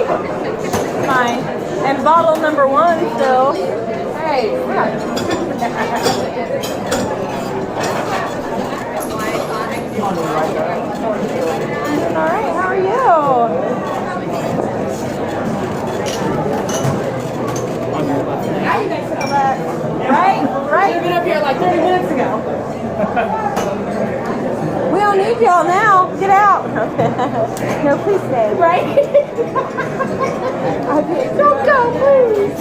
Fine. And bottle number 1 still. Hey, Alright, how are you? Right. You've been up here like 30 minutes ago. We don't need y'all now. Get out. No, please stay. Right? Don't go, please.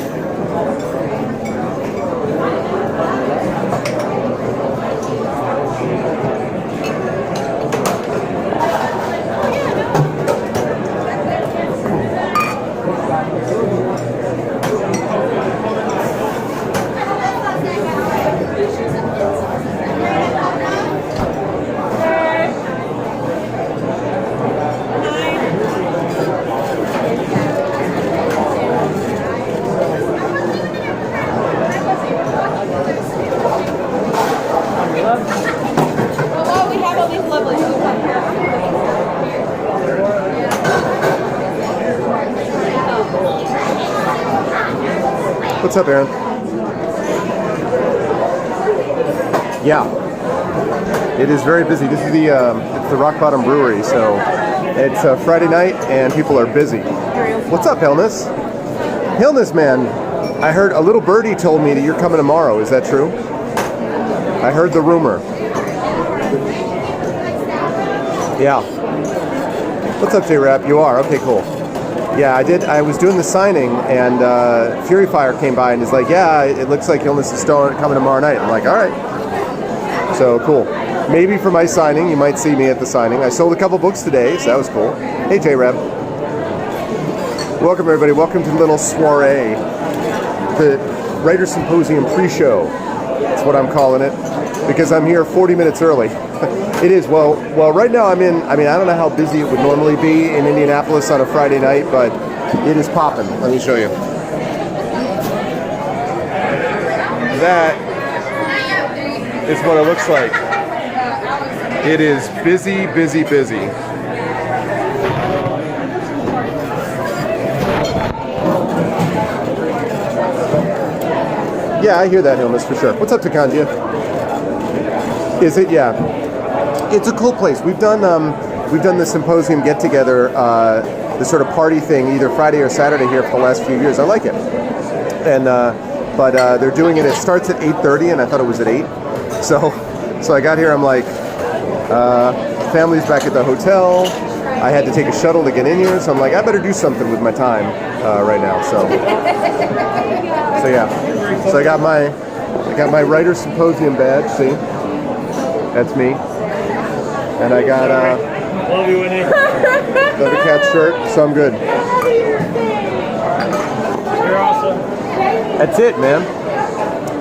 What's up, Aaron? Yeah, it is very busy. This is it's the Rock Bottom Brewery, so it's Friday night and people are busy. What's up, Hillness? Hillness, man, I heard a little birdie told me that you're coming tomorrow. Is that true? I heard the rumor. Yeah. What's up, J-Rap? You are? Okay, cool. Yeah, I did. I was doing the signing, and Fury Fire came by and is like, yeah, it looks like Illness is coming tomorrow night. I'm like, all right. So, cool. Maybe for my signing, you might see me at the signing. I sold a couple books today, so that was cool. Hey, J-Rab. Welcome, everybody. Welcome to the little soiree. The Writers Symposium pre-show. That's what I'm calling it, because I'm here 40 minutes early. It is. Well, right now I don't know how busy it would normally be in Indianapolis on a Friday night, but it is popping. Let me show you. That is what it looks like. It is busy, busy, busy. Yeah, I hear that, Hilmas, for sure. What's up, Takandia? Is it? Yeah. It's a cool place. We've done the symposium get together, the sort of party thing, either Friday or Saturday here for the last few years. I like it, and but they're doing it. It starts at 8:30, and I thought it was at 8. So I got here. I'm like, family's back at the hotel. I had to take a shuttle to get in here, so I'm like, I better do something with my time right now. So yeah. So I got my Writers Symposium badge. See, that's me. And I got the cat shirt, so I'm good. You're awesome. That's it, man.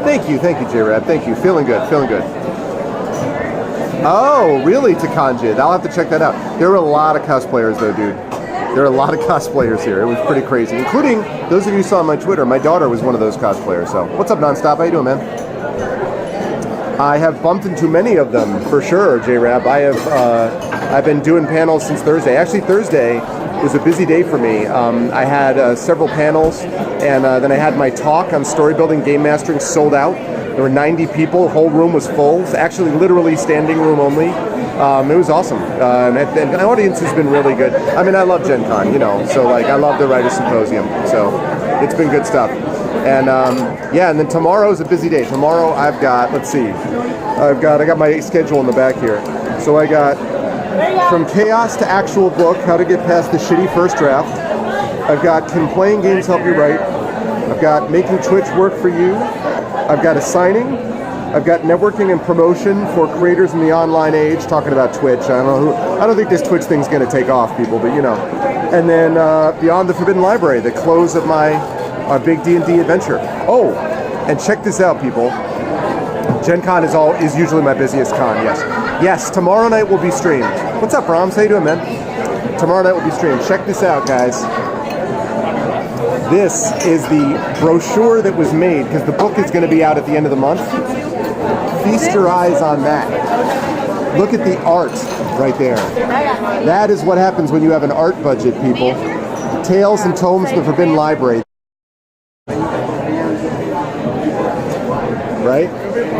Thank you, J-Rab. Thank you. Feeling good. Oh, really, Takanjid? I'll have to check that out. There were a lot of cosplayers, though, dude. There are a lot of cosplayers here. It was pretty crazy, including those of you who saw on my Twitter. My daughter was one of those cosplayers. So, what's up, Nonstop? How you doing, man? I have bumped into many of them for sure, J-Rab. I've been doing panels since Thursday. Actually, Thursday was a busy day for me. I had several panels, and then I had my talk on story building, game mastering, sold out. There were 90 people. The whole room was full. It's actually literally standing room only. It was awesome. And the audience has been really good. I mean, I love Gen Con, so like I love the Writers Symposium. So it's been good stuff. And yeah, and then tomorrow's a busy day. Tomorrow I've got, let's see, I got my schedule in the back here. So I got From Chaos to Actual Book, How to Get Past the Shitty First Draft. I've got Can Playing Games Help You Write? I've got Making Twitch Work for You. I've got a signing. I've got networking and promotion for creators in the online age, talking about Twitch. I don't think this Twitch thing's going to take off, people, but And then Beyond the Forbidden Library, the close of my big D&D adventure. Oh, and check this out, people. Gen Con is usually my busiest con, yes. Yes, tomorrow night will be streamed. What's up, Brahms? How you doing, man? Tomorrow night will be streamed. Check this out, guys. This is the brochure that was made, because the book is going to be out at the end of the month. Feast your eyes on that. Look at the art right there. That is what happens when you have an art budget, people. Tales and Tomes of the Forbidden Library. Right?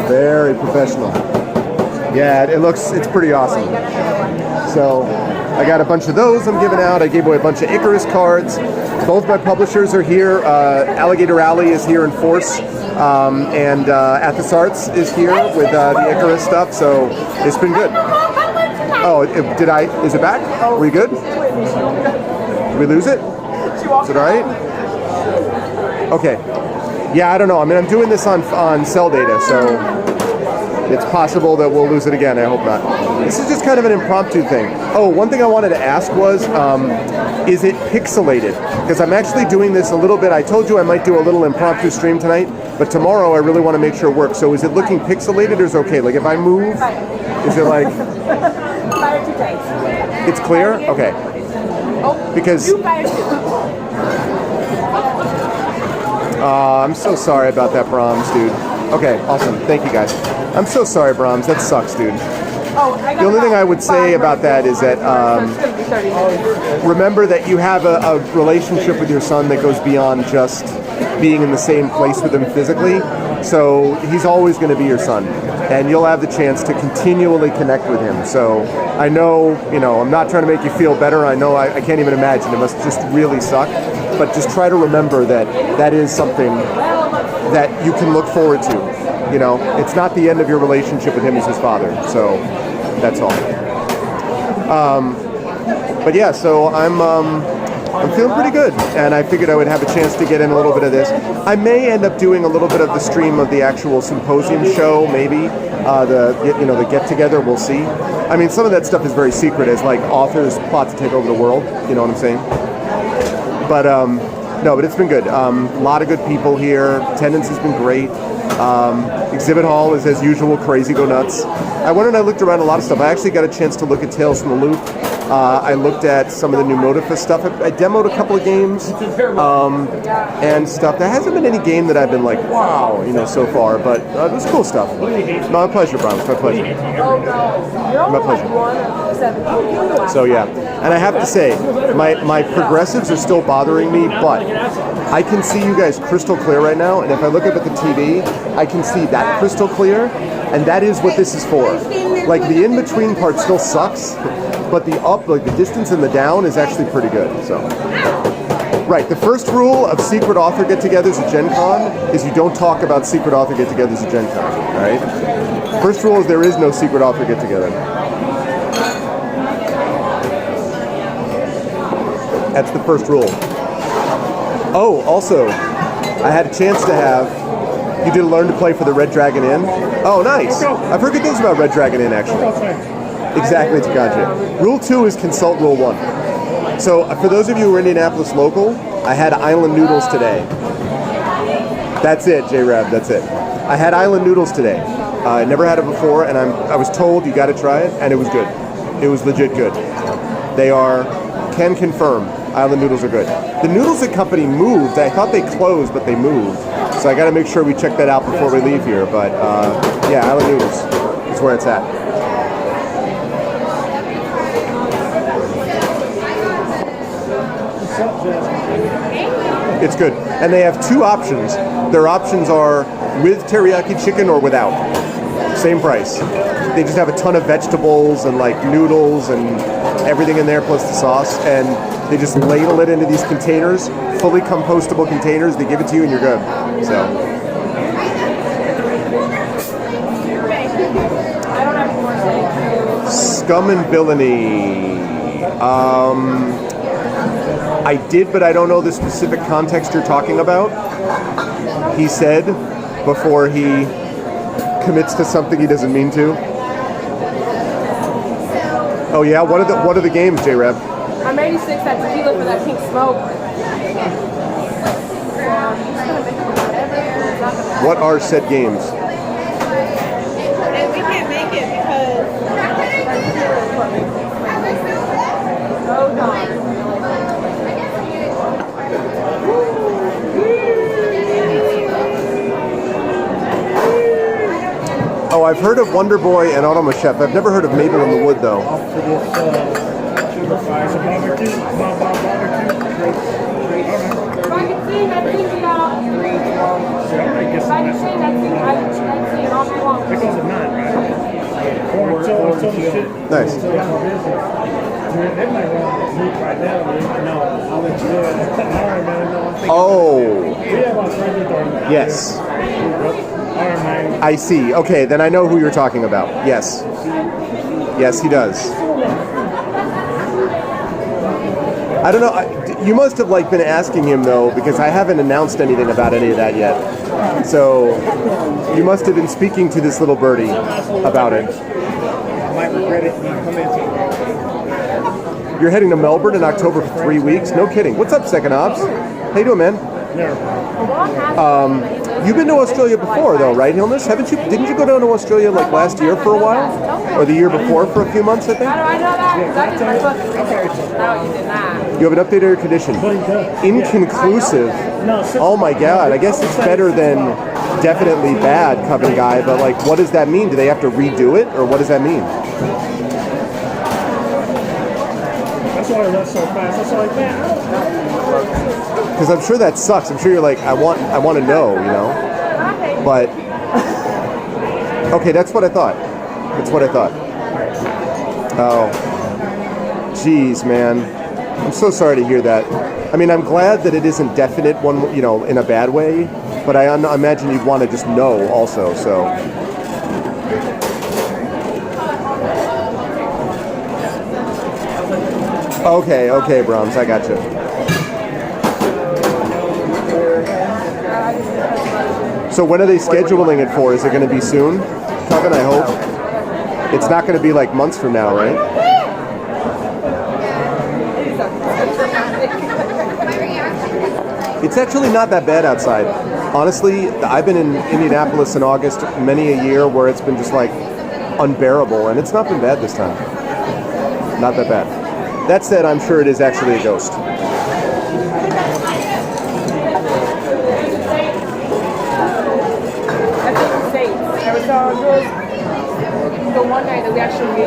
Very professional. Yeah, it's pretty awesome. So I got a bunch of those I'm giving out. I gave away a bunch of Icarus cards. Both my publishers are here. Alligator Alley is here in force. And Athos Arts is here with the Icarus stuff. So it's been good. Oh, is it back? Were you good? Did we lose it? Is it alright? Okay. Yeah, I don't know. I mean, I'm doing this on cell data, so it's possible that we'll lose it again. I hope not. This is just kind of an impromptu thing. Oh, one thing I wanted to ask was, is it pixelated? Because I'm actually doing this a little bit. I told you I might do a little impromptu stream tonight, but tomorrow I really want to make sure it works. So is it looking pixelated or is it okay? Like if I move, is it like... It's clear? Okay. Because... I'm so sorry about that, Brahms, dude. Okay, awesome. Thank you, guys. I'm so sorry, Brahms. That sucks, dude. The only thing I would say about that is that remember that you have a relationship with your son that goes beyond just being in the same place with him physically. So he's always going to be your son, and you'll have the chance to continually connect with him. So I know, I'm not trying to make you feel better. I know I can't even imagine. It must just really suck. But just try to remember that that is something that you can look forward to. It's not the end of your relationship with him as his father. So that's all. But yeah, so I'm feeling pretty good, and I figured I would have a chance to get in a little bit of this. I may end up doing a little bit of the stream of the actual symposium show, maybe the get together. We'll see. I mean, some of that stuff is very secret, as like authors plot to take over the world. You know what I'm saying? But no, but it's been good. A lot of good people here. Attendance has been great. Exhibit hall is, as usual, crazy go nuts. I went and I looked around a lot of stuff. I actually got a chance to look at Tales from the Loop. I looked at some of the new Modifus stuff. I demoed a couple of games and stuff. There hasn't been any game that I've been like, wow, so far. But it was cool stuff. My pleasure, Brian. My pleasure. My pleasure. So yeah, and I have to say, my progressives are still bothering me, but I can see you guys crystal clear right now. And if I look up at the TV, I can see that crystal clear, and that is what this is for. Like the in-between part still sucks, but the up, like the distance and the down, is actually pretty good. So, right, the first rule of secret author get-togethers at Gen Con is you don't talk about secret author get-togethers at Gen Con. All right. First rule is there is no secret author get-together. That's the first rule. Oh, also, I had a chance to have. You did learn to play for the Red Dragon Inn? Oh, nice. I've heard good things about Red Dragon Inn, actually. Exactly, Takanja. Rule 2 is consult Rule 1. So, for those of you who are Indianapolis local, I had Island Noodles today. That's it, J-Rab, that's it. I had Island Noodles today. I never had it before, and I was told you got to try it, and it was good. It was legit good. They can confirm, Island Noodles are good. The Noodles & Company moved. I thought they closed, but they moved. So I got to make sure we check that out before we leave here. But yeah, Island Noodles is where it's at. It's good. And they have two options. Their options are with teriyaki chicken or without. Same price. They just have a ton of vegetables and like noodles and everything in there plus the sauce. And they just ladle it into these containers, fully compostable containers. They give it to you and you're good. So. Scum and Villainy. I did, but I don't know the specific context you're talking about. He said before he commits to something he doesn't mean to. Oh yeah, what are the games, J-Reb? I'm 86 at tequila for that pink smoke. What are said games? And we can't make it because oh God. Oh, I've heard of Wonder Boy and Automa Chef. I've never heard of Mabel in the Wood, though. Nice. Oh. Yes. I see. Okay, then I know who you're talking about. Yes. Yes, he does. I don't know. You must have been asking him though, because I haven't announced anything about any of that yet. So you must have been speaking to this little birdie about it. You're heading to Melbourne in October for 3 weeks? No kidding. What's up, Second Ops? How you doing, man? You've been to Australia before, though, right, Hilness? Haven't you? Didn't you go down to Australia last year for a while, or the year before for a few months? I think. How do I know that? No, you did not. You have an updated air condition. Inconclusive. Oh my God! I guess it's better than definitely bad, Coven Guy. But what does that mean? Do they have to redo it, or what does that mean? That's why I left so fast. That's like, man, I don't know. Because I'm sure that sucks. I'm sure you're like, I want to know, But okay, that's what I thought. Oh, jeez, man. I'm so sorry to hear that. I mean, I'm glad that it isn't definite in a bad way. But I imagine you'd want to just know also. So. Okay, Brahms, I got you. So when are they scheduling it for? Is it going to be soon? Kevin, I hope. It's not going to be months from now, right? It's actually not that bad outside. Honestly, I've been in Indianapolis in August many a year where it's been just unbearable, and it's not been bad this time. Not that bad. That said, I'm sure it is actually a ghost.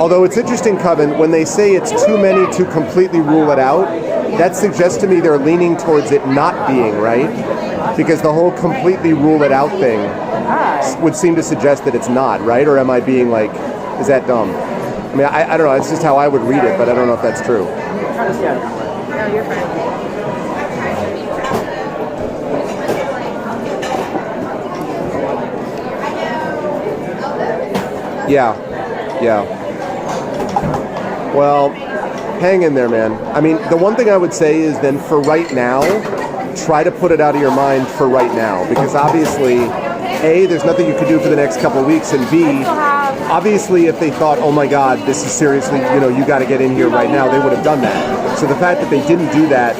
Although it's interesting, Coven, when they say it's too many to completely rule it out, that suggests to me they're leaning towards it not being, right? Because the whole completely rule it out thing would seem to suggest that it's not, right? Or am I being is that dumb? I mean, I don't know, it's just how I would read it, but I don't know if that's true. No, you're fine. Yeah. Well, hang in there, man. I mean, the one thing I would say is then for right now, try to put it out of your mind for right now. Because obviously, A, there's nothing you could do for the next couple of weeks, and B, obviously if they thought, oh my God, this is seriously, you got to get in here right now, they would have done that. So the fact that they didn't do that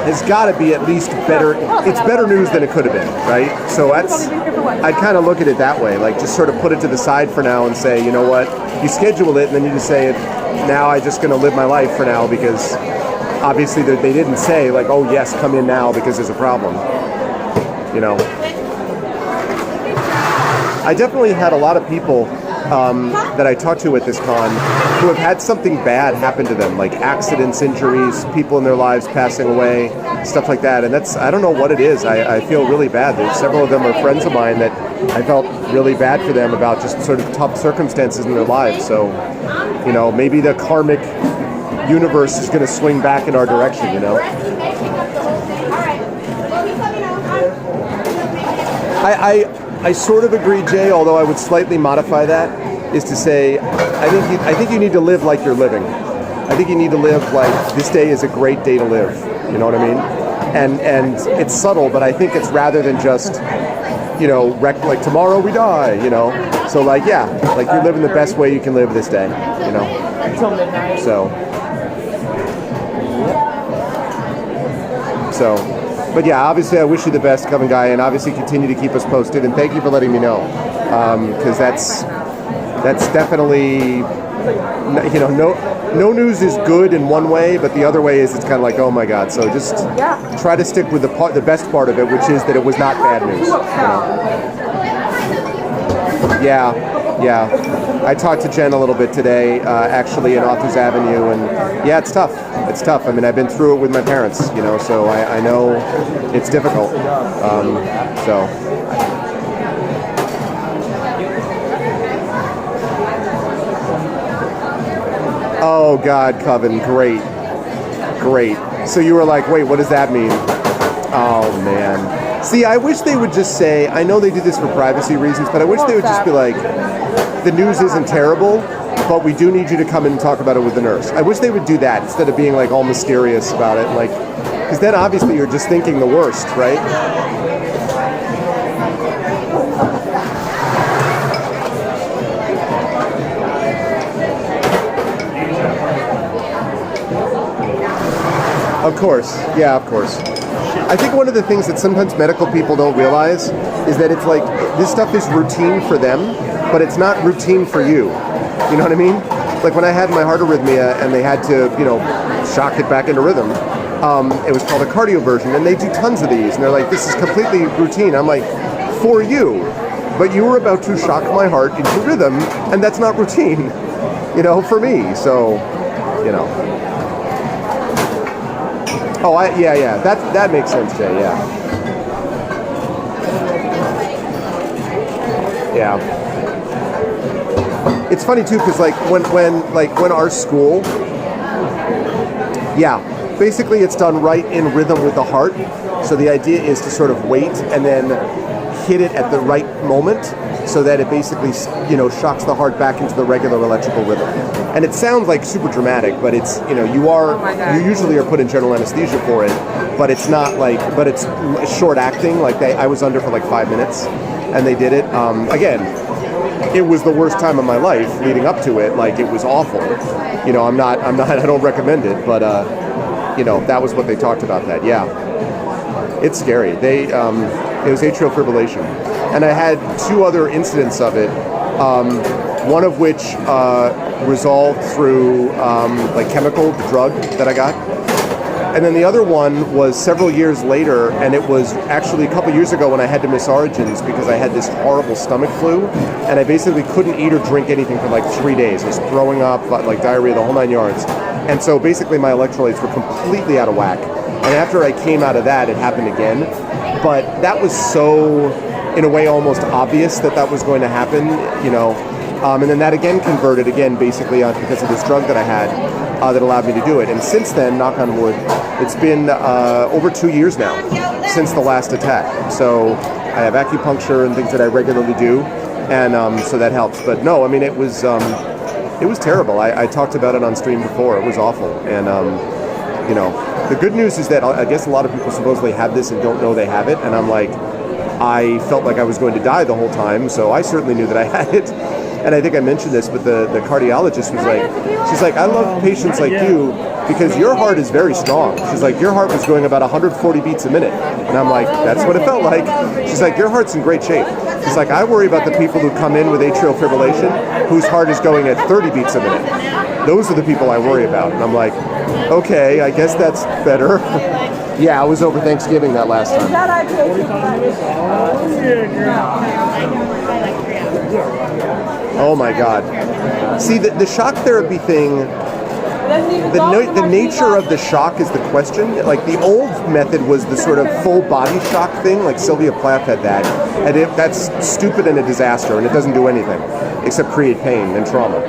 has got to be at least better. It's better news than it could have been, right? So I'd kind of look at it that way, just sort of put it to the side for now and say, you know what, you schedule it and then you just say, now I'm just going to live my life for now, because obviously they didn't say oh yes, come in now because there's a problem, I definitely had a lot of people that I talked to at this con who have had something bad happen to them, accidents, injuries, people in their lives passing away, stuff like that. And I don't know what it is. I feel really bad. Several of them are friends of mine that I felt really bad for them about just sort of tough circumstances in their lives. So, maybe the karmic universe is going to swing back in our direction, I sort of agree, Jay, although I would slightly modify that, is to say, I think you need to live like you're living. I think you need to live this day is a great day to live. You know what I mean? And it's subtle, but I think it's rather than just, tomorrow we die, So you're living the best way you can live this day, So, but yeah, obviously I wish you the best, Coven Guy, and obviously continue to keep us posted, and thank you for letting me know, because that's definitely, no news is good in one way, but the other way is it's kind of oh my God. So just try to stick with the best part of it, which is that it was not bad news. Yeah. Yeah, I talked to Jen a little bit today, actually, in Authors Avenue, and yeah, it's tough. It's tough. I mean, I've been through it with my parents, you know, so I know it's difficult. So. Oh God, Coven, great. So you were like, wait, what does that mean? Oh man. See, I wish they would just say, I know they do this for privacy reasons, but I wish they would just be like, the news isn't terrible, but we do need you to come in and talk about it with the nurse. I wish they would do that instead of being like all mysterious about it, like, because then obviously you're just thinking the worst, right? Of course, yeah, of course. I think one of the things that sometimes medical people don't realize is that it's like, this stuff is routine for them, but it's not routine for you. You know what I mean? Like when I had my heart arrhythmia and they had to, you know, shock it back into rhythm, it was called a cardioversion, and they do tons of these, and they're like, this is completely routine. I'm like, for you, but you were about to shock my heart into rhythm, and that's not routine, you know, for me, so, you know. Oh, yeah. That makes sense, Jay. Yeah. It's funny too, because like when our school, yeah, basically it's done right in rhythm with the heart. So the idea is to sort of wait and then hit it at the right moment, so that it basically, you know, shocks the heart back into the regular electrical rhythm. And it sounds like super dramatic, but it's, you know, you usually are put in general anesthesia for it, but it's not like, but it's short acting. Like I was under for like 5 minutes, and they did it. Again, it was the worst time of my life leading up to it. Like it was awful. You know, I don't recommend it, but you know, that was what they talked about. That, yeah, it's scary. It was atrial fibrillation. And I had 2 other incidents of it, one of which resolved through like chemical, the drug that I got. And then the other one was several years later, and it was actually a couple years ago when I had to miss Origins because I had this horrible stomach flu, and I basically couldn't eat or drink anything for like 3 days. I was throwing up, like diarrhea, the whole 9 yards. And so basically my electrolytes were completely out of whack. And after I came out of that, it happened again. But that was so, in a way, almost obvious that was going to happen, you know. And then that again converted again, basically, because of this drug that I had that allowed me to do it. And since then, knock on wood, it's been over 2 years now since the last attack. So I have acupuncture and things that I regularly do, and so that helps. But no, I mean, it was terrible. I talked about it on stream before. It was awful. And you know, the good news is that I guess a lot of people supposedly have this and don't know they have it. And I'm like, I felt like I was going to die the whole time, so I certainly knew that I had it. And I think I mentioned this, but the cardiologist was like, she's like, I love patients like you because your heart is very strong. She's like, your heart was going about 140 beats a minute. And I'm like, that's what it felt like. She's like, your heart's in great shape. She's like, I worry about the people who come in with atrial fibrillation whose heart is going at 30 beats a minute. Those are the people I worry about. And I'm like, okay, I guess that's better. Yeah, I was over Thanksgiving that last time. Is that Oh my God. See, the shock therapy thing, the nature of the shock is the question. Like the old method was the sort of full body shock thing, like Sylvia Plath had that. And that's stupid and a disaster, and it doesn't do anything except create pain and trauma.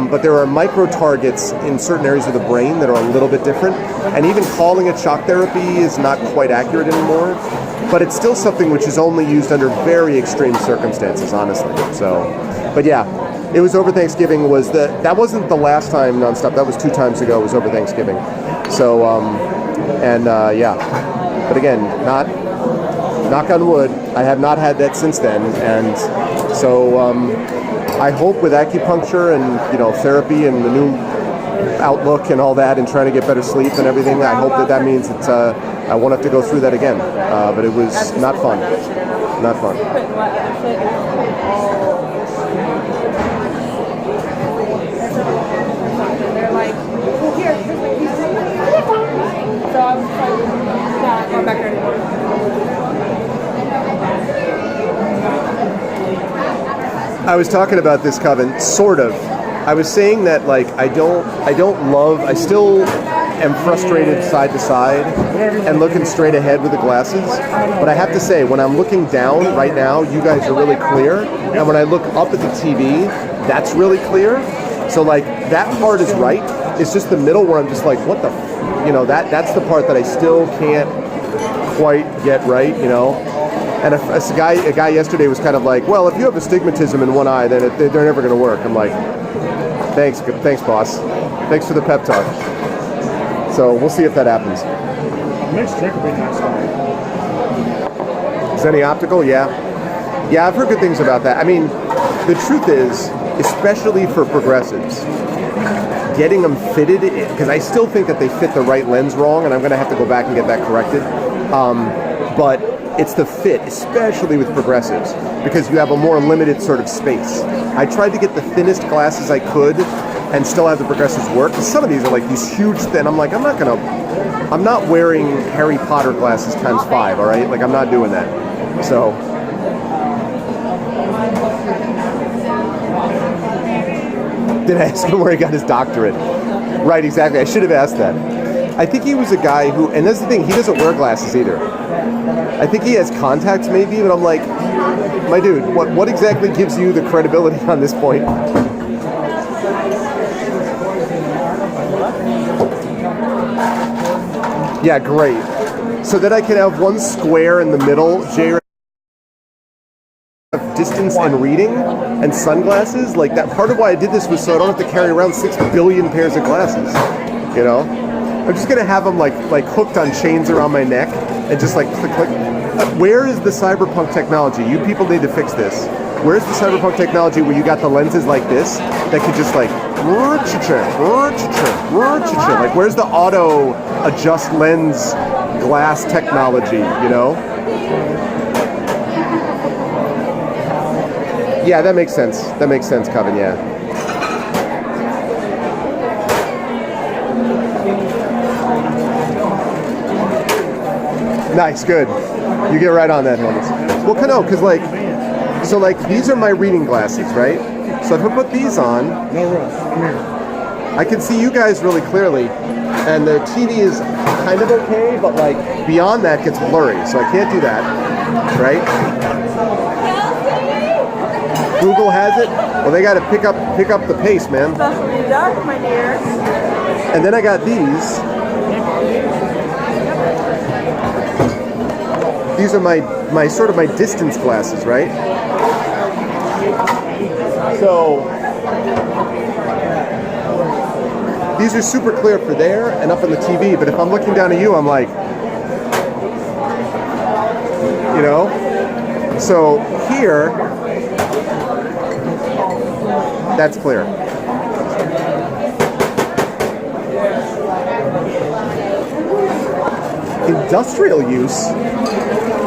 But there are micro targets in certain areas of the brain that are a little bit different. And even calling it shock therapy is not quite accurate anymore. But it's still something which is only used under very extreme circumstances, honestly. So, but yeah, it was over Thanksgiving. That wasn't the last time nonstop. That was 2 times ago. It was over Thanksgiving. So, yeah. But again, knock on wood, I have not had that since then. And so, I hope with acupuncture and, you know, therapy and the new outlook and all that and trying to get better sleep and everything, I hope that means that I won't have to go through that again. But it was not fun. Not fun. I was talking about this, Coven, sort of. I was saying that like I still am frustrated side to side and looking straight ahead with the glasses. But I have to say, when I'm looking down right now, you guys are really clear. And when I look up at the TV, that's really clear. So like that part is right. It's just the middle where I'm just like, what the, that's the part that I still can't quite get right, And a guy yesterday was kind of like, well, if you have astigmatism in one eye, then they're never going to work. I'm like, thanks, boss. Thanks for the pep talk. So we'll see if that happens. Mixed trick would be nice. Is any optical? Yeah. Yeah, I've heard good things about that. I mean, the truth is, especially for progressives, getting them fitted, because I still think that they fit the right lens wrong, and I'm going to have to go back and get that corrected. But it's the fit, especially with progressives, because you have a more limited sort of space. I tried to get the thinnest glasses I could and still have the progressives work. Some of these are like these huge thin. I'm like, I'm not wearing Harry Potter glasses times 5, all right? Like, I'm not doing that. So. Did I ask him where he got his doctorate? Right, exactly. I should have asked that. I think he was a guy who, and that's the thing, he doesn't wear glasses either. I think he has contacts maybe, but I'm like, my dude, what exactly gives you the credibility on this point? Yeah, great. So that I can have one square in the middle, J distance and reading and sunglasses. Like that, part of why I did this was so I don't have to carry around 6 billion pairs of glasses. I'm just gonna have them like hooked on chains around my neck and just like click. Where is the cyberpunk technology? You people need to fix this. Where's the cyberpunk technology where you got the lenses like this that could just like like where's the auto adjust lens glass technology, Yeah, that makes sense. That makes sense, Coven, yeah. Nice, good. You get right on that, Helmets. Well, because these are my reading glasses, right? So if I put these on, No rush. I'm here. I can see you guys really clearly, and the TV is kind of okay, but like beyond that gets blurry, so I can't do that, right? Google has it. Well, they got to pick up the pace, man. That's what you got, my dear. And then I got these. These are my sort of my distance glasses, right? So these are super clear for there and up on the TV, but if I'm looking down at you, I'm like, So here, that's clear. Industrial use,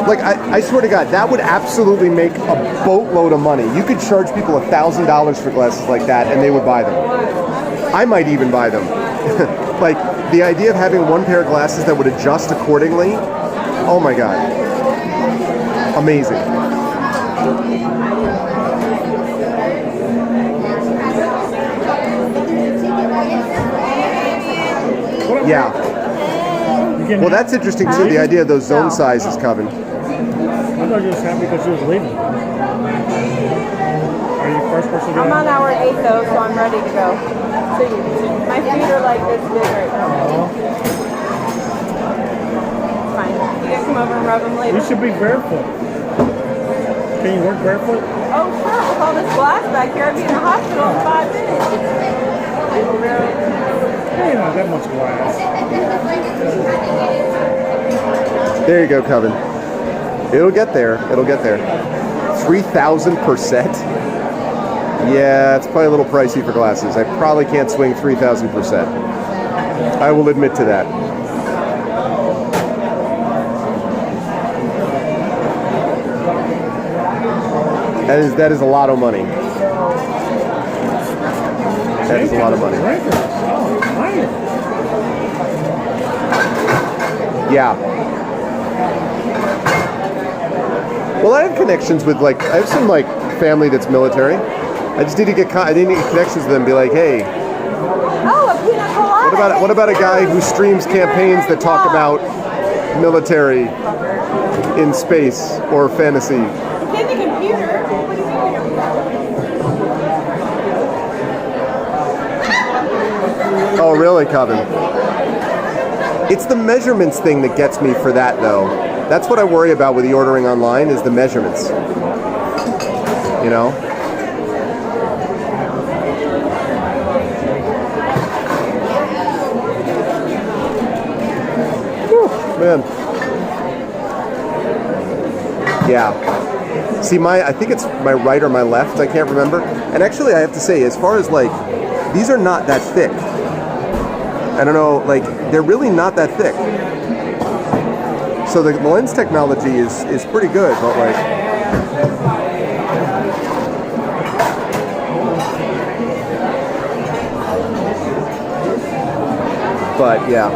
like I swear to God, that would absolutely make a boatload of money. You could charge people $1,000 for glasses like that, and they would buy them. I might even buy them. Like the idea of having one pair of glasses that would adjust accordingly. Oh my God, amazing. Yeah. Well, that's interesting too, the idea of those zone sizes, Coven. I thought you were happy because you was leaving. Are you the first person to I'm go? on hour 8 though, so I'm ready to go. So my feet are like this big right now. Fine. You guys come over and rub them later. You should be barefoot. Can you work barefoot? Oh sure, with all this glass back here, I'd be in the hospital in 5 minutes. There ain't not that much glass. There you go, Coven. It'll get there. It'll get there. 3,000 per set? Yeah, it's probably a little pricey for glasses. I probably can't swing 3,000 per set. I will admit to that. That is a lot of money. That is a lot of money. Yeah. Well, I have connections with I have some family that's military. I just need to get connections with them and be like, hey, Oh, a pina colada. what about a guy who streams campaigns that talk about military in space or fantasy? It's in the computer. What do you mean? Oh, really, Coven? It's the measurements thing that gets me for that, though. That's what I worry about with the ordering online is the measurements. You know? Whew, man. Yeah. See, I think it's my right or my left, I can't remember. And actually, I have to say, as far as these are not that thick. I don't know, they're really not that thick. So the lens technology is pretty good, but yeah.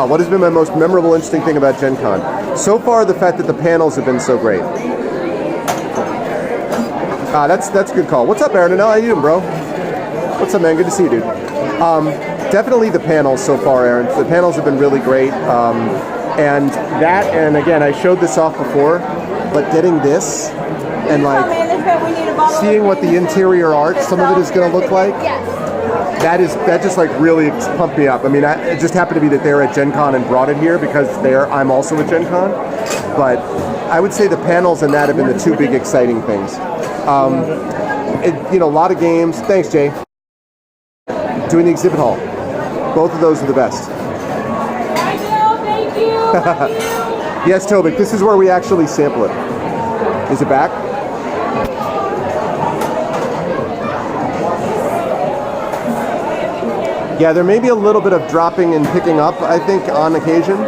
What has been my most memorable, interesting thing about Gen Con? So far, the fact that the panels have been so great. That's a good call. What's up, Aaron? How you doing, bro? What's up, man? Good to see you, dude. Definitely the panels so far, Aaron. The panels have been really great. And again, I showed this off before, but getting this and seeing what the interior art, some of it is going to look like, that just really pumped me up. I mean, it just happened to be that they're at Gen Con and brought it here because I'm also at Gen Con. But I would say the panels and that have been the two big exciting things. A lot of games. Thanks, Jay. Doing the exhibit hall. Both of those are the best. Thank you. Yes, Tobik, this is where we actually sample it. Is it back? Yeah, there may be a little bit of dropping and picking up, I think, on occasion.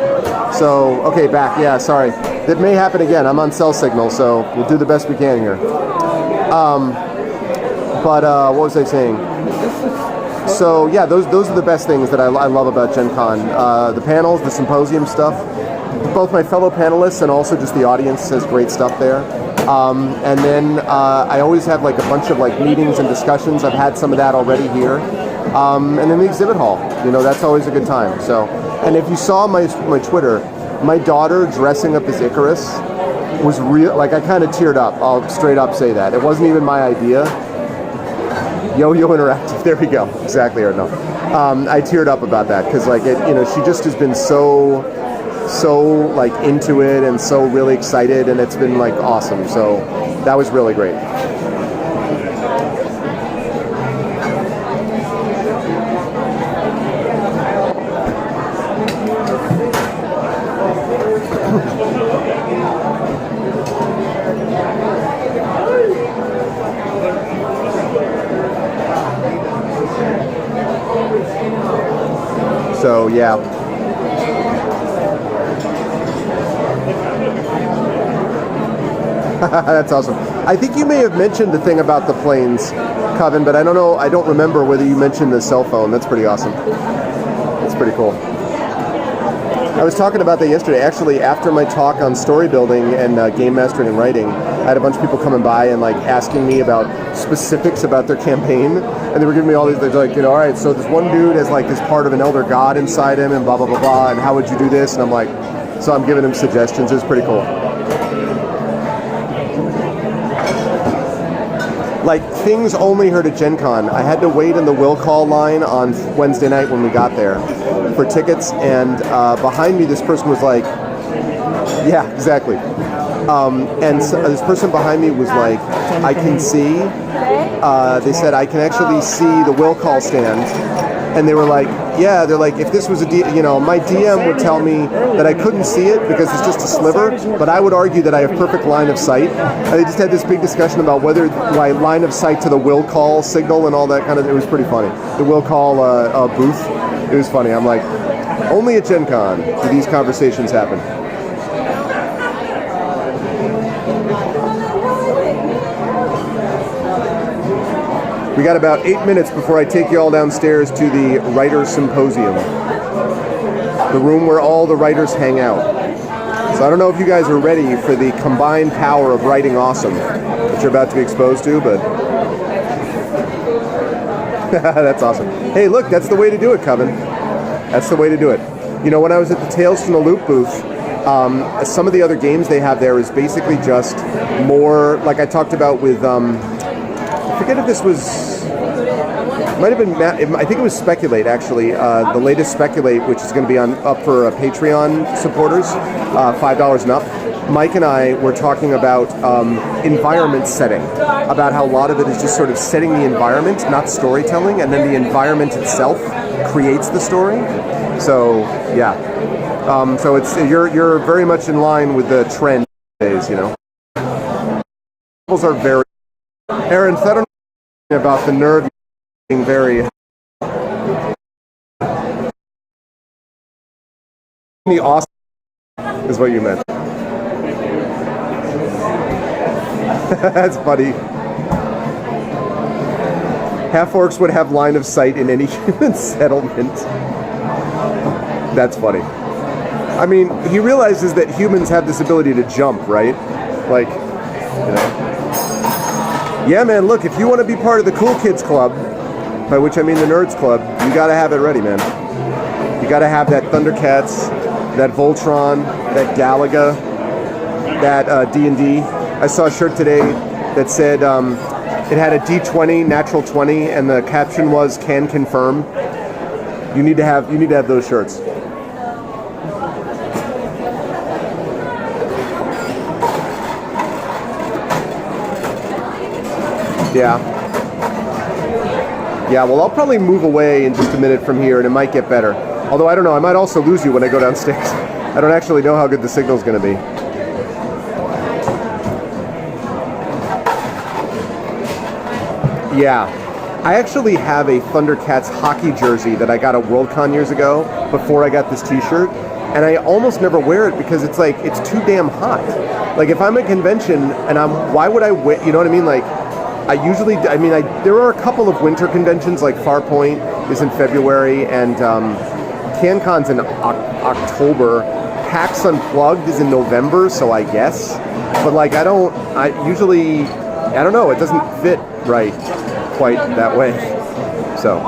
So, okay, back. Yeah, sorry. That may happen again. I'm on cell signal, so we'll do the best we can here. What was I saying? So yeah, those are the best things that I love about Gen Con. The panels, the symposium stuff. Both my fellow panelists and also just the audience has great stuff there. And then I always have a bunch of meetings and discussions. I've had some of that already here. And then the exhibit hall. That's always a good time. So, and if you saw my Twitter, my daughter dressing up as Icarus was real. I kind of teared up. I'll straight up say that. It wasn't even my idea. Yo-Yo Interactive. There we go. Exactly, or no. I teared up about that because she just has been so into it and so really excited, and it's been awesome. So that was really great. So yeah. That's awesome. I think you may have mentioned the thing about the planes, Coven, but I don't know. I don't remember whether you mentioned the cell phone. That's pretty awesome. That's pretty cool. I was talking about that yesterday. Actually, after my talk on story building and game mastering and writing, I had a bunch of people coming by and asking me about specifics about their campaign, and they were giving me all these. They're all right, so this one dude has this part of an elder god inside him, and blah blah blah blah, and how would you do this? And I'm so I'm giving him suggestions. It's pretty cool. Things only heard at Gen Con. I had to wait in the will call line on Wednesday night when we got there for tickets, and behind me this person was yeah, exactly. And so, this person behind me was I can see, they said, I can actually see the will call stand. And they were yeah, they're if this was my DM would tell me that I couldn't see it because it's just a sliver, but I would argue that I have perfect line of sight. And they just had this big discussion about whether line of sight to the will call signal and all that it was pretty funny. The will call booth, it was funny. I'm only at Gen Con do these conversations happen. We got about 8 minutes before I take you all downstairs to the Writers Symposium. the room where all the writers hang out. So I don't know if you guys are ready for the combined power of writing awesome that you're about to be exposed to, but that's awesome. Hey, look, that's the way to do it, Coven. That's the way to do it. You know, when I was at the Tales from the Loop booth, some of the other games they have there is basically just more, like I talked about with, I forget if this was, it might have been, I think it was Speculate, actually, the latest Speculate, which is going to be up for Patreon supporters, $5 and up. Mike and I were talking about environment setting, about how a lot of it is just sort of setting the environment, not storytelling, and then the environment itself creates the story. So, yeah. So you're very much in line with the trend days, you know. Novels are very. Aaron, I don't know about the nerd being very. The awesome is what you meant. That's funny. Half-orcs would have line of sight in any human settlement. That's funny. I mean, he realizes that humans have this ability to jump, right? Like, you know. Yeah, man, look, if you want to be part of the Cool Kids Club, by which I mean the Nerds Club, you got to have it ready, man. You got to have that Thundercats, that Voltron, that Galaga, that D&D. I saw a shirt today that said it had a D20, natural 20, and the caption was "Can confirm." You need to have those shirts. Yeah. Yeah, well, I'll probably move away in just a minute from here, and it might get better. Although, I don't know, I might also lose you when I go downstairs. I don't actually know how good the signal's going to be. Yeah. I actually have a Thundercats hockey jersey that I got at Worldcon years ago, before I got this t-shirt, and I almost never wear it because it's like, it's too damn hot. Like, if I'm at a convention, and why would I wear, you know what I mean? Like, there are a couple of winter conventions, like Farpoint is in February, and CanCon's in October. PAX Unplugged is in November, so I guess. But like, I don't know, it doesn't fit right quite that way. So,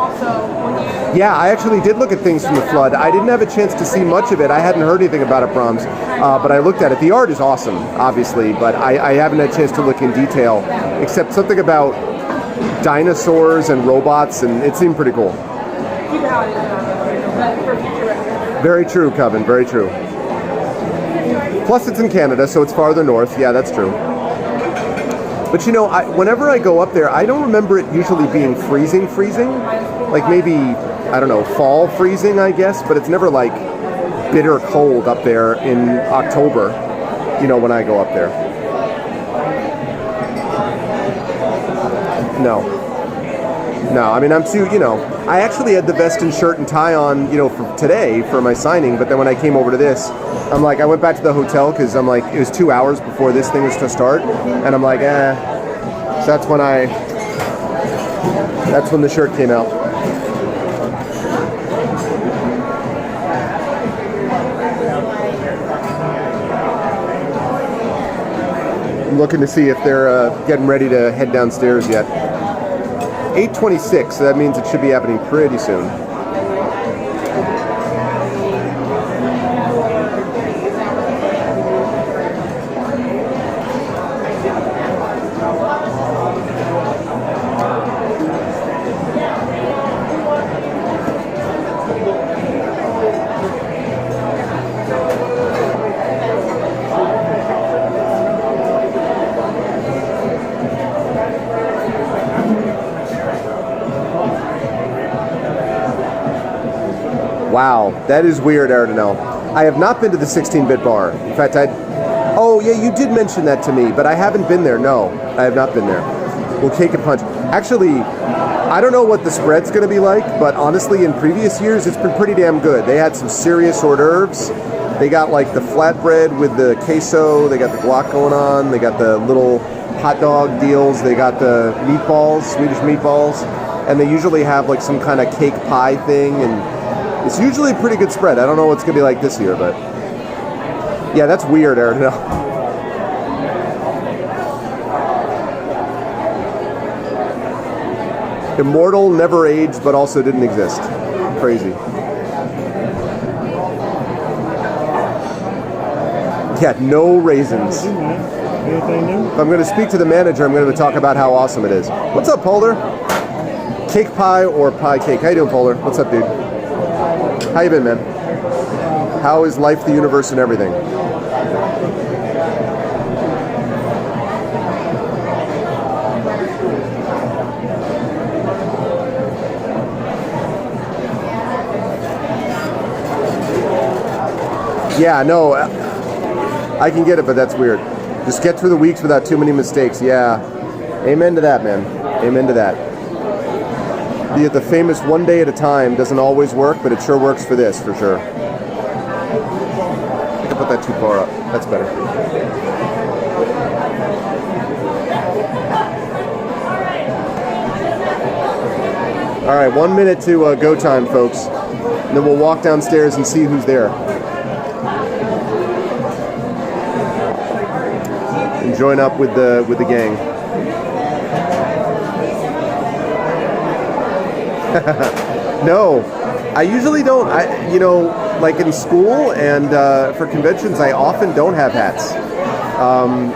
yeah, I actually did look at things from the Flood. I didn't have a chance to see much of it. I hadn't heard anything about it, Brahms, but I looked at it. The art is awesome, obviously, but I haven't had a chance to look in detail, except something about dinosaurs and robots, and it seemed pretty cool. Very true, Coven, very true. Plus, it's in Canada, so it's farther north. Yeah, that's true. But you know, whenever I go up there, I don't remember it usually being freezing. Like maybe, I don't know, fall freezing, I guess, but it's never like bitter cold up there in October, you know, when I go up there. No, I mean, I'm too, you know, I actually had the vest and shirt and tie on, you know, for today for my signing, but then when I came over to this, I'm like, I went back to the hotel because I'm like, it was 2 hours before this thing was to start, and I'm like, So that's when the shirt came out. I'm looking to see if they're getting ready to head downstairs yet. 8:26, so that means it should be happening pretty soon. Wow, that is weird, Ardenel. I have not been to the 16-bit bar. In fact, oh yeah, you did mention that to me, but I haven't been there. No, I have not been there. We'll cake and punch. Actually, I don't know what the spread's going to be like, but honestly, in previous years, it's been pretty damn good. They had some serious hors d'oeuvres. They got like the flatbread with the queso. They got the guac going on. They got the little hot dog deals. They got the meatballs, Swedish meatballs, and they usually have like some kind of cake pie thing and It's usually a pretty good spread. I don't know what's going to be like this year, but yeah, that's weird, Aaron. No. Immortal, never aged, but also didn't exist. Crazy. Yeah, no raisins. Anything new? If I'm going to speak to the manager, I'm going to talk about how awesome it is. What's up, Polar? Cake pie or pie cake? How you doing, Polar? What's up, dude? How you been, man? How is life, the universe, and everything? Yeah, no, I can get it, but that's weird. Just get through the weeks without too many mistakes. Yeah, amen to that, man. Amen to that. The famous one day at a time doesn't always work, but it sure works for this, for sure. I think I put that too far up. That's better. All right, 1 minute to go time, folks. And then we'll walk downstairs and see who's there. And join up with the gang. No, I usually don't. Like in school and for conventions, I often don't have hats.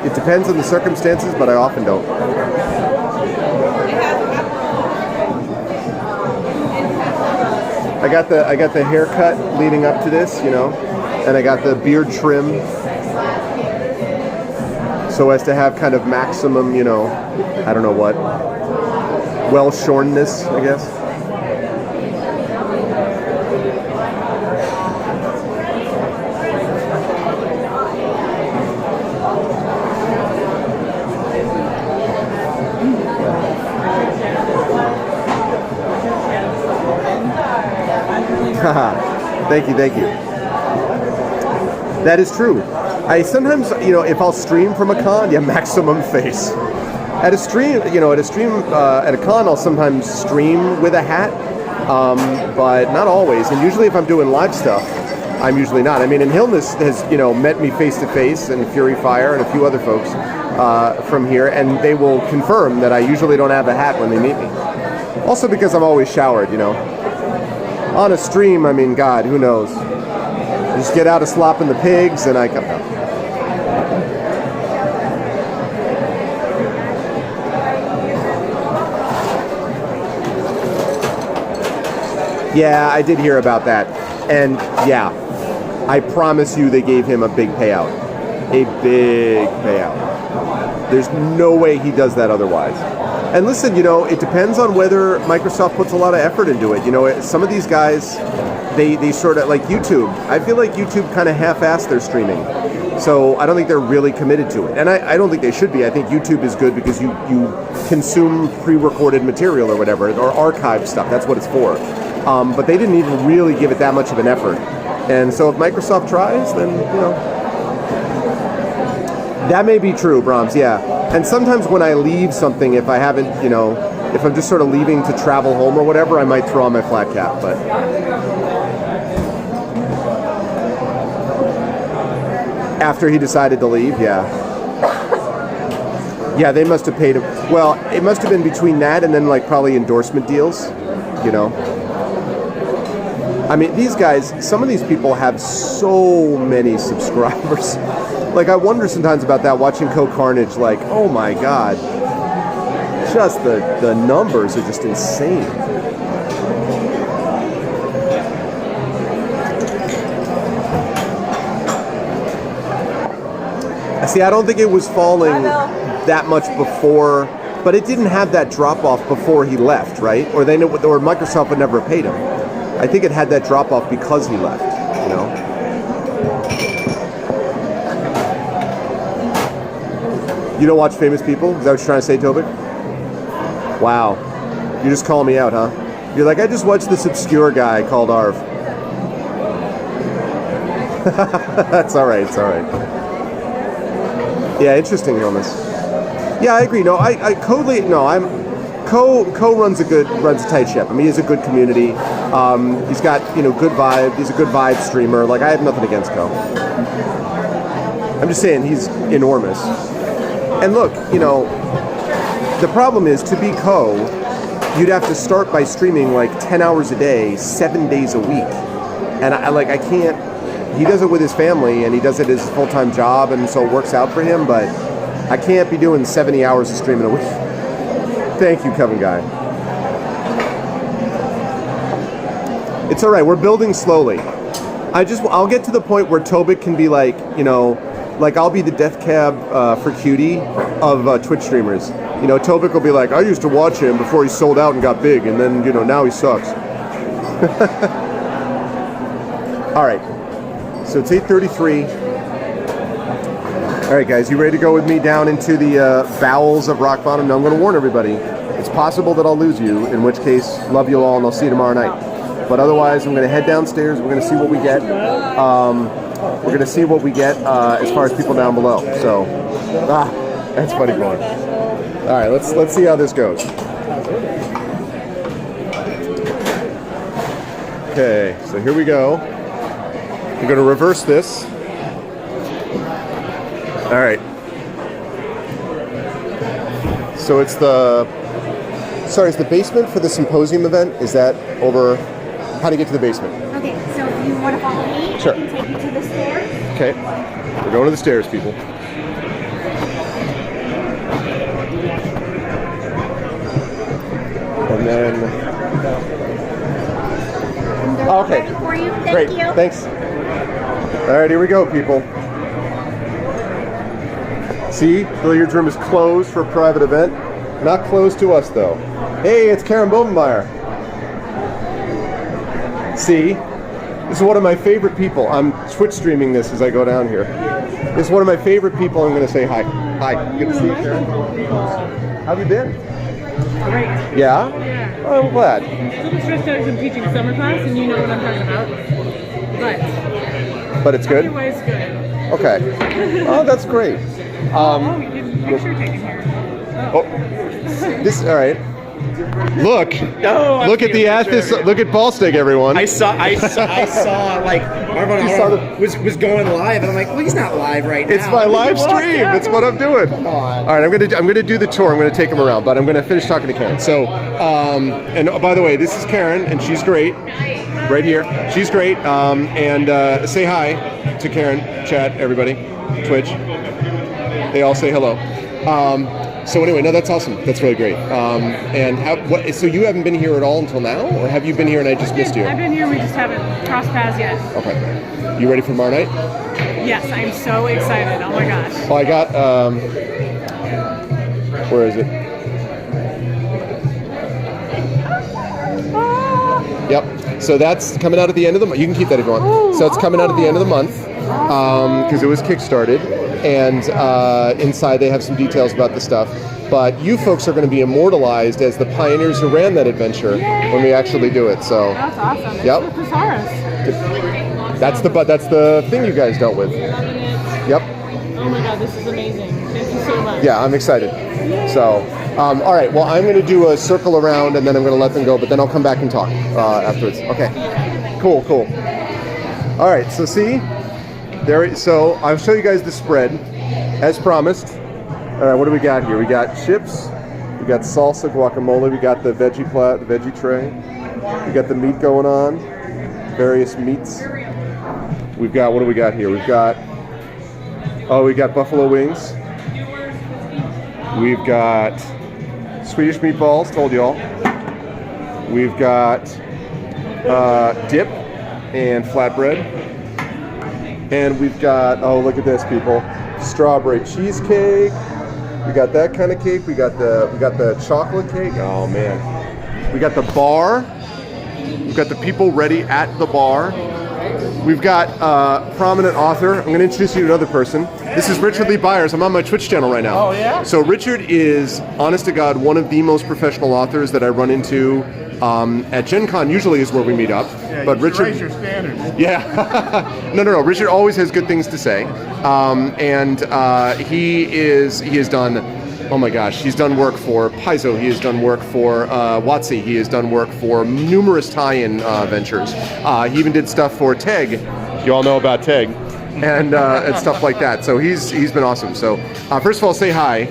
It depends on the circumstances, but I often don't. I got the haircut leading up to this, and I got the beard trim so as to have kind of maximum, I don't know what, Welsh shornness, I guess. Thank you. That is true. I sometimes, if I'll stream from a con, yeah, maximum face. At a con, I'll sometimes stream with a hat, but not always. And usually, if I'm doing live stuff, I'm usually not. I mean, and Hilmus has, met me face to face, and Fury Fire, and a few other folks from here, and they will confirm that I usually don't have a hat when they meet me. Also, because I'm always showered, On a stream, I mean, God, who knows? Just get out of slopping the pigs, and I come out. Yeah, I did hear about that. And yeah, I promise you they gave him a big payout. A big payout. There's no way he does that otherwise. And listen, it depends on whether Microsoft puts a lot of effort into it. Some of these guys, they sort of, like YouTube. I feel like YouTube kind of half-assed their streaming. So I don't think they're really committed to it. And I don't think they should be. I think YouTube is good because you consume pre-recorded material or whatever, or archive stuff. That's what it's for. But they didn't even really give it that much of an effort. And so if Microsoft tries, then, that may be true, Brahms, yeah. And sometimes when I leave something, if I haven't, if I'm just sort of leaving to travel home or whatever, I might throw on my flat cap, but... After he decided to leave, yeah. Yeah, they must have paid him. Well, it must have been between that and then, probably endorsement deals, I mean, these guys, some of these people have so many subscribers. I wonder sometimes about that, watching Co-Carnage, oh my God. Just the numbers are just insane. See, I don't think it was falling that much before, but it didn't have that drop-off before he left, right? Or Microsoft would never have paid him. I think it had that drop-off because he left, You don't watch Famous People? Is that what you're trying to say, Tobik? Wow. You're just calling me out, huh? You're like, I just watched this obscure guy called Arv. That's all right, it's all right. Yeah, interesting illness. Yeah, I agree. No, Co runs a tight ship. I mean, he has a good community. He's got, good vibe. He's a good vibe streamer. Like, I have nothing against Co. I'm just saying he's enormous. And look, the problem is, to be Co, you'd have to start by streaming like 10 hours a day, 7 days a week. And I can't, he does it with his family and he does it as his full-time job, and so it works out for him, but I can't be doing 70 hours of streaming a week. Thank you, Kevin Guy. It's all right, we're building slowly. I'll get to the point where Tobit can be like, like I'll be the death cab for cutie of Twitch streamers. Tobit will be like, I used to watch him before he sold out and got big, and then, now he sucks. All right, so it's 8:33. All right, guys, you ready to go with me down into the bowels of rock bottom? Now, I'm going to warn everybody, it's possible that I'll lose you, in which case, love you all, and I'll see you tomorrow night. But otherwise, I'm going to head downstairs. We're going to see what we get. We're going to see what we get as far as people down below. So, that's funny going. All right, let's see how this goes. Okay, so here we go. I'm going to reverse this. All right. So it's the basement for the symposium event. Is that over? How to get to the basement? Okay, so if you want to follow me, Sure. I can take you to the stairs. Okay. We're going to the stairs, people. And then. Okay. Ready for you. Thank Great. you. Thanks. All right, here we go, people. See, billiards room is closed for a private event. Not closed to us, though. Hey, it's Karen Bobenmeyer. See, this is one of my favorite people. I'm Twitch streaming this as I go down here. This is one of my favorite people. I'm going to say hi. Hi. Good to see you, Karen. How have you been? Great. Yeah? Yeah. Oh, I'm glad. A little stressed out because I'm teaching summer class, and you know what I'm talking about. But it's good? Otherwise, good. Okay. Oh, that's great. Oh, you didn't picture taking here. Oh, this, all right. Look, No, look at the look at Ballstick, everyone. I saw like Marvin was going live, and I'm like, well, he's not live right now. It's my live stream. That's what I'm doing. All right, I'm gonna do the tour. I'm gonna take him around, but I'm gonna finish talking to Karen. So, and by the way, this is Karen, and she's great. Right here, she's great. And say hi to Karen, chat, everybody, Twitch. They all say hello. So anyway, no, that's awesome. That's really great. So you haven't been here at all until now, or have you been here and I just missed you? I've been here, we just haven't crossed paths yet. Okay. You ready for tomorrow night? Yes, I'm so excited. Oh my gosh. Well, I got, where is it? Yep. So that's coming out at the end of the month. You can keep that if you want. So it's coming out at the end of the month because it was kickstarted. And inside they have some details about the stuff. But you folks are going to be immortalized as the pioneers who ran that adventure when we actually do it. So That's awesome. Yep. It's the thesaurus. that's the thing you guys dealt with. Loving it. Yep. Oh my god, this is amazing. Thank you so much. Yeah, I'm excited. So, all right. Well, I'm going to do a circle around and then I'm going to let them go. But then I'll come back and talk afterwards. Okay. Cool. All right. So see. So I'll show you guys the spread, as promised. All right, what do we got here? We got chips, we got salsa, guacamole, we got the veggie tray, we got the meat going on, various meats. We've got, what do we got here? We got buffalo wings. We've got Swedish meatballs, told y'all. We've got dip and flatbread. And we've got, oh, look at this, people. Strawberry cheesecake. We got that kind of cake. We got the chocolate cake. Oh man. We got the bar. We've got the people ready at the bar. We've got prominent author. I'm going to introduce you to another person. This is Richard Lee Byers. I'm on my Twitch channel right now. Oh, yeah? So Richard is, honest to God, one of the most professional authors that I run into at Gen Con. Usually is where we meet up. Yeah, but you should Richard, raise your standards. yeah. No. Richard always has good things to say. He has done Oh my gosh, he's done work for Paizo, he has done work for WotC, he has done work for numerous tie-in ventures. He even did stuff for TEG, you all know about TEG, and stuff like that. So he's been awesome. So first of all, say hi,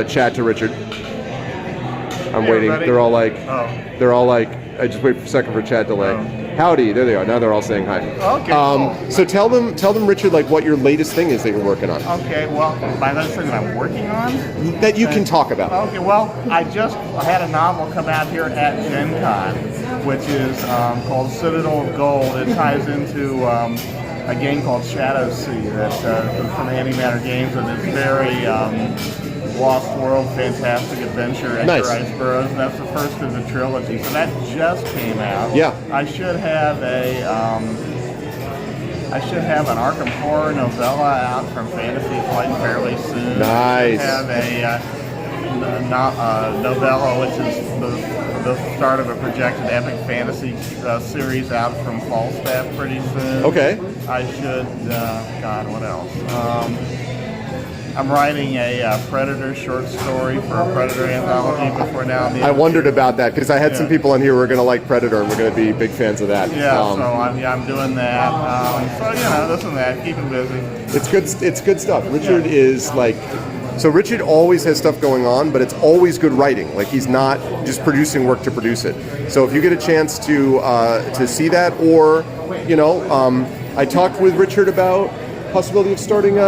Chad, to Richard. I'm waiting. Everybody. They're all like, I just wait for a second for Chad to howdy, there they are. Now they're all saying hi. Okay, cool. So tell them, Richard, like what your latest thing is that you're working on. Okay, well, my latest thing that I'm working on? That you can talk about. Okay, well, I had a novel come out here at Gen Con, which is called Citadel of Gold. It ties into a game called Shadow Sea that's from Antimatter Games, and it's very Lost World, fantastic adventure, Edgar Rice Burroughs, and that's the first of the trilogy. So that just came out. Yeah. I should have an Arkham Horror novella out from Fantasy Flight fairly soon. Nice. I have a novella, which is the start of a projected epic fantasy series out from Falstaff pretty soon. Okay. I should, God, what else? I'm writing a Predator short story for a Predator anthology before now. I wondered about that because I had some people on here who were going to like Predator and we're going to be big fans of that. Yeah, so I'm doing that. So this and that, keeping busy. It's good stuff. Richard is like, so Richard always has stuff going on, but it's always good writing. Like he's not just producing work to produce it. So if you get a chance to see that, or I talked with Richard about possibility of starting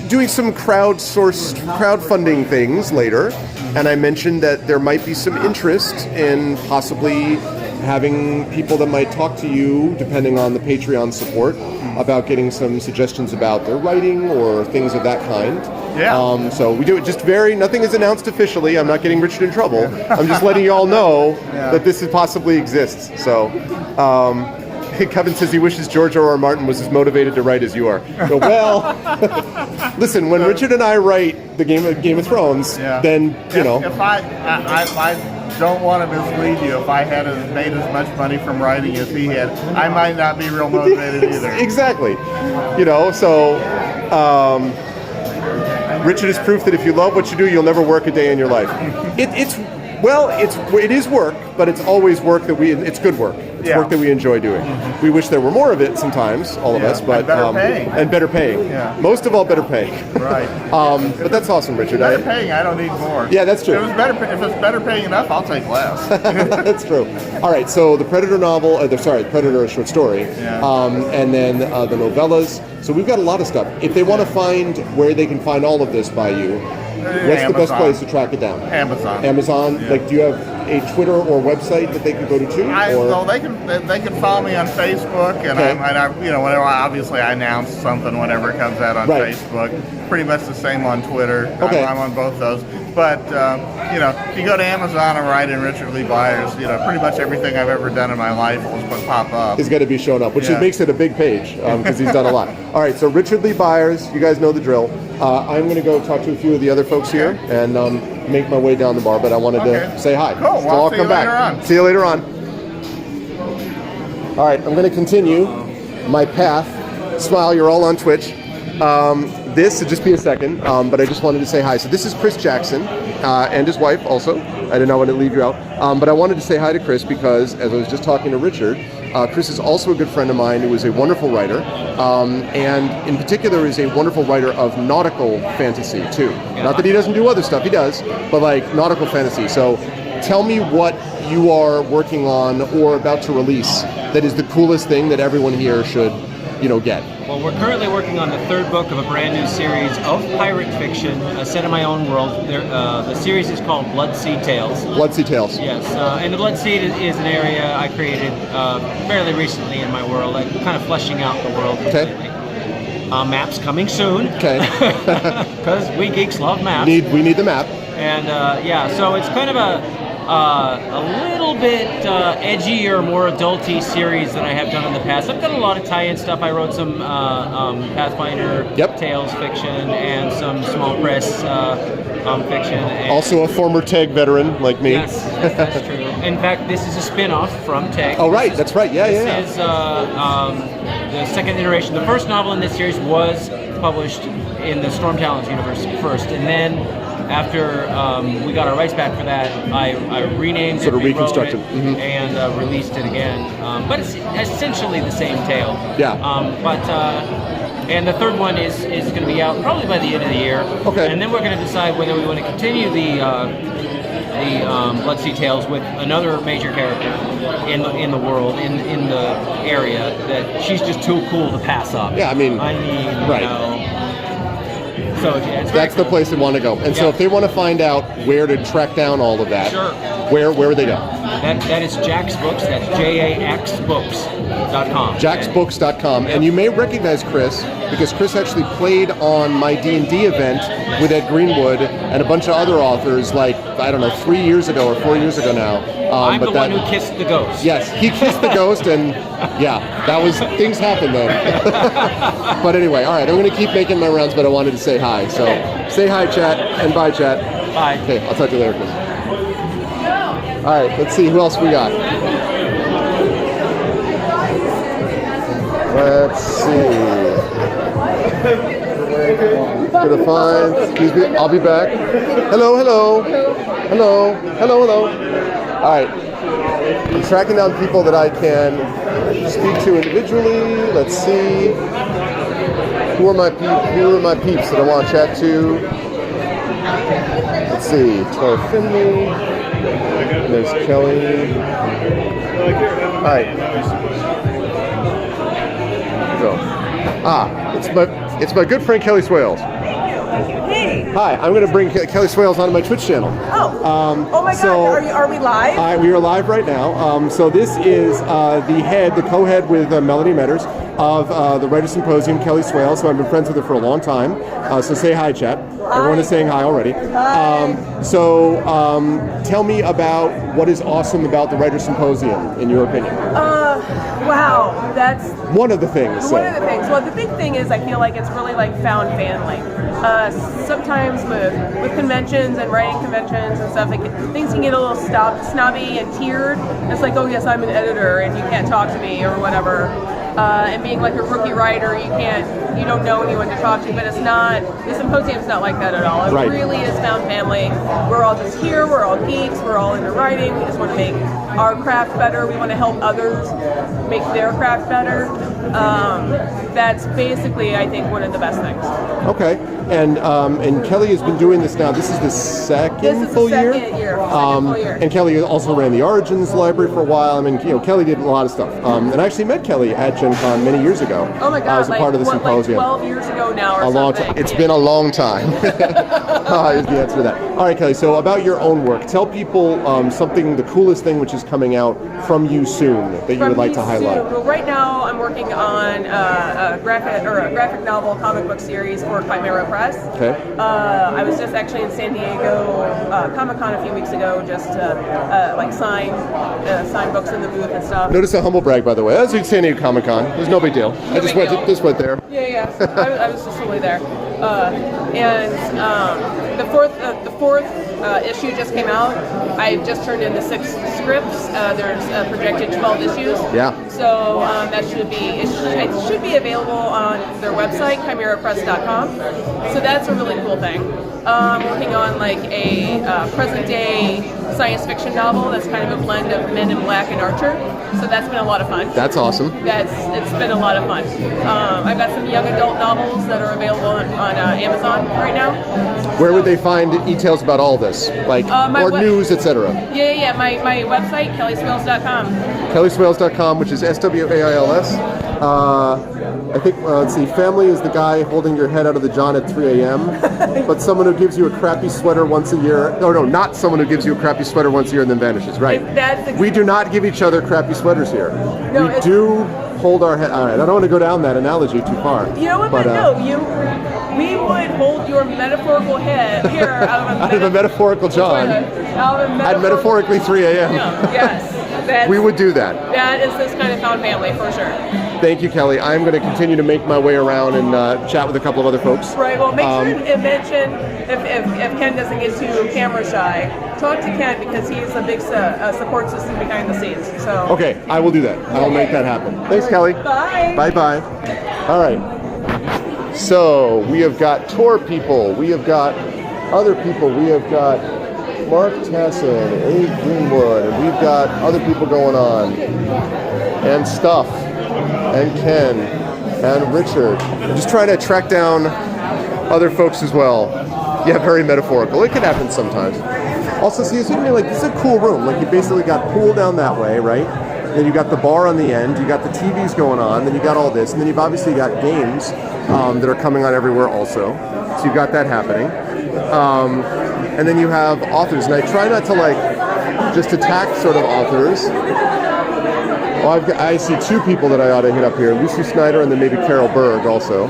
doing some crowdfunding things later, and I mentioned that there might be some interest in possibly having people that might talk to you, depending on the Patreon support, about getting some suggestions about their writing or things of that kind. Yeah. So we do it just nothing is announced officially. I'm not getting Richard in trouble. I'm just letting you all know that this possibly exists. So. Kevin says he wishes George R.R. Martin was as motivated to write as you are. So, well, listen, when Richard and I write the Game of Thrones, then, If I don't want to mislead you, if I had made as much money from writing as he had, I might not be real motivated either. Exactly. Richard is proof that if you love what you do, you'll never work a day in your life. It is work, but it's always work it's good work. It's work that we enjoy doing. We wish there were more of it sometimes, all of us, but and better paying. Yeah. Most of all, better paying. Right. But that's awesome, Richard. Better paying, I don't need more. Yeah, that's true. If it's better paying enough, I'll take less. That's true. All right, so the Predator novel, Predator short story, and then the novellas. So we've got a lot of stuff. If they want to find where they can find all of this by you, what's the best place to track it down? Amazon. Yeah. Like, do you have a Twitter or website that they can go to too? No, they can follow me on Facebook, and whenever obviously I announce something whenever it comes out on Facebook. Pretty much the same on Twitter. Okay. I'm on both those. But if you go to Amazon and write in Richard Lee Byers, pretty much everything I've ever done in my life will pop up. Is going to be shown up, which makes it a big page because he's done a lot. All right, so Richard Lee Byers, you guys know the drill. I'm going to go talk to a few of the other folks here and make my way down the bar, but I wanted to say hi. Cool. So I'll come back. See you later on. All right, I'm going to continue my path. Smile, you're all on Twitch. This, just be a second, but I just wanted to say hi. So this is Chris Jackson and his wife also. I did not want to leave you out. But I wanted to say hi to Chris because, as I was just talking to Richard, Chris is also a good friend of mine who is a wonderful writer, and in particular is a wonderful writer of nautical fantasy too. Not that he doesn't do other stuff, he does, but like nautical fantasy. So tell me what you are working on or about to release that is the coolest thing that everyone here should get. Well, we're currently working on the third book of a brand new series of pirate fiction set in my own world. The series is called Blood Sea Tales. Blood Sea Tales. Yes, and the Blood Sea is an area I created fairly recently in my world, like kind of fleshing out the world completely. Maps coming soon. Okay. Because we geeks love maps. We need the map. And so it's kind of a little bit edgier, more adulty series than I have done in the past. I've done a lot of tie-in stuff. I wrote some Pathfinder Tales fiction and some small press fiction. And also a former TEG veteran like me. Yes, that's true. In fact, this is a spin-off from TEG. Oh, right. That's right. Yeah. This is the second iteration. The first novel in this series was published in the Storm Talons universe first, and then after we got our rights back for that, I renamed Sort it, of rewrote reconstructed. it, Mhm. and released it again. But it's essentially the same tale. Yeah. And the third one is going to be out probably by the end of the year. Okay. And then we're going to decide whether we want to continue the Blood Sea Tales with another major character in the world, in the area, that she's just too cool to pass up. Yeah, I mean, right. You know. So yeah, it's That's the place they want to go. And so Yeah. if they want to find out where to track down all of that, Sure. where would they go? That is Jack's Books. That's JAXBooks.com. jacksbooks.com. And you may recognize Chris because Chris actually played on my D&D event with Ed Greenwood and a bunch of other authors, like, I don't know, 3 years ago or 4 years ago now. I'm the one who kissed the ghost. Yes, he kissed the ghost, and yeah, that was, things happened then. But anyway, all right, I'm going to keep making my rounds, but I wanted to say hi. So say hi, chat, and bye, chat. Bye. Okay, I'll talk to you later, Chris. All right, let's see who else we got. Let's see. Gonna find. Excuse me. I'll be back. Hello, hello, hello, hello, hello. All right. I'm tracking down people that I can speak to individually. Let's see. Who are my peeps that I want to chat to? Let's see. Tor Finley. There's Kelly. All right. So, it's my good friend Kelly Swales. Hey. Hi, I'm going to bring Kelly Swales onto my Twitch channel. Oh. Oh my God. so- Are we live? We are live right now. So this is the co-head with Melody Metters of the Writers Symposium, Kelly Swales. So I've been friends with her for a long time. So say hi, chat. Everyone is saying hi already. Hi. Tell me about what is awesome about the Writers Symposium, in your opinion. Wow. That's One of the things. one of the things. Well, the big thing is I feel like it's really like found family. Sometimes with conventions and writing conventions and stuff, things can get a little snobby and tiered. It's like, oh yes, I'm an editor and you can't talk to me or whatever. And being like a rookie writer, you don't know anyone to talk to, but it's not, the symposium's not like that at all. It Right. really is found family. We're all just here, we're all geeks, we're all into writing, we just want to make our craft better, we want to help others make their craft better. That's basically, I think, one of the best things. Okay, and Kelly has been doing this now. This is the second This is the full year. second year, second full year. And Kelly also ran the Origins Library for a while. I mean, Kelly did a lot of stuff. And I actually met Kelly at Gen Con many years ago. Oh my God, I was a part of the like symposium. 12 years ago now or A long something. time. It's been a long time. Is the answer to that. All right, Kelly. So about your own work, tell people something, the coolest thing which is coming out from you soon that you would like to highlight. Well, right now I'm working on a graphic novel comic book series for Chimera Press. Okay. I was just actually in San Diego Comic-Con a few weeks ago, just to sign books in the booth and stuff. Notice a humble brag, by the way. I was at San Diego Comic-Con. There's no big deal. I just big deal. went there. Yeah. I was just totally there. The fourth issue just came out. I just turned in the 6 scripts. There's projected 12 issues. Yeah. So that should be it should be available on their website, chimerapress.com. So that's a really cool thing. Working on like a present day science fiction novel that's kind of a blend of Men in Black and Archer. So that's been a lot of fun. That's awesome. It's been a lot of fun. I've got some young adult novels that are available on Amazon right now. Where would they find details about all this, like or news, etc.? Yeah. My website, kellyswales.com. kellyswales.com, which is SWAILS. I think, let's see, family is the guy holding your head out of the John at 3 a.m., but someone who gives you a crappy sweater once a year. No, not someone who gives you a crappy sweater once a year and then vanishes, right? We do not give each other crappy sweaters here. No, we do hold our head. All right, I don't want to go down that analogy too far. You know what, we would hold your metaphorical head here out of a metaphorical John at metaphorically 3 a.m. Yes. We would do that. That is this kind of found family for sure. Thank you, Kelly. I'm going to continue to make my way around and chat with a couple of other folks. Right. Well, make sure to mention if Ken doesn't get too camera shy, talk to Ken because he's a big support system behind the scenes. So. Okay, I will do that. I will make that happen. Thanks, Kelly. Bye. Bye-bye. All right. So we have got tour people, we have got other people, we have got Mark Tassin, Abe Greenwood, and we've got other people going on, and Stuff, and Ken, and Richard. I'm just trying to track down other folks as well. Yeah, very metaphorical. It can happen sometimes. Also, see, it's like this is a cool room. Like you basically got pool down that way, right? Then you got the bar on the end. You got the TVs going on. Then you got all this, and then you've obviously got games that are coming on everywhere also. So you've got that happening. And then you have authors, and I try not to like just attack sort of authors. Well, I see two people that I ought to hit up here: Lucy Snyder and then maybe Carol Berg also.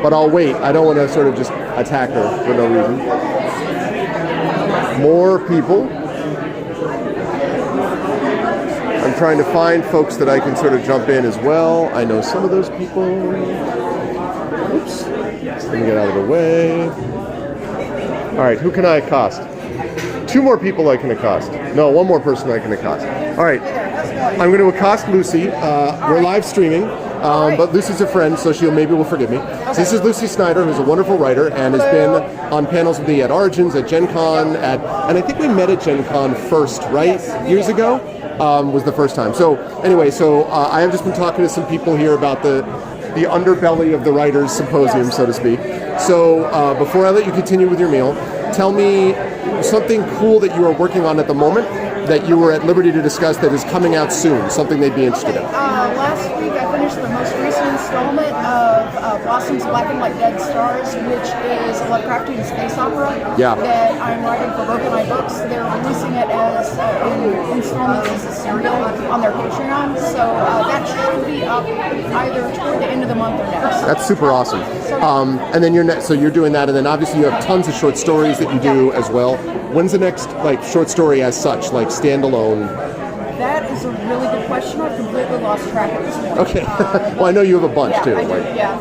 But I'll wait. I don't want to sort of just attack her for no reason. More people. I'm trying to find folks that I can sort of jump in as well. I know some of those people. Oops. Let me get out of the way. All right, who can I accost? Two more people I can accost. No, one more person I can accost. All right, I'm going to accost Lucy. We're live streaming, but Lucy's a friend, so maybe will forgive me. So this is Lucy Snyder, who's a wonderful writer and has been on panels with me at Origins, at Gen Con, and I think we met at Gen Con first, right? Years ago was the first time. So anyway, I have just been talking to some people here about the underbelly of the Writers Symposium, so to speak. So before I let you continue with your meal, tell me something cool that you are working on at the moment that you were at liberty to discuss that is coming out soon, something they'd be interested in. Last week I finished the most recent installment of Blossom's Black and White Dead Stars, which is a Lovecraftian space opera that I'm writing for Broken Eye Books. They're releasing it as in installments as a serial on their Patreon, so that should be up either toward the end of the month or next. That's super awesome. And then you're doing that, and then obviously you have tons of short stories that you do as well. When's the next short story as such, like standalone? That is a really good question. I've completely lost track at this point. Okay. Well, I know you have a bunch too. I do, yeah.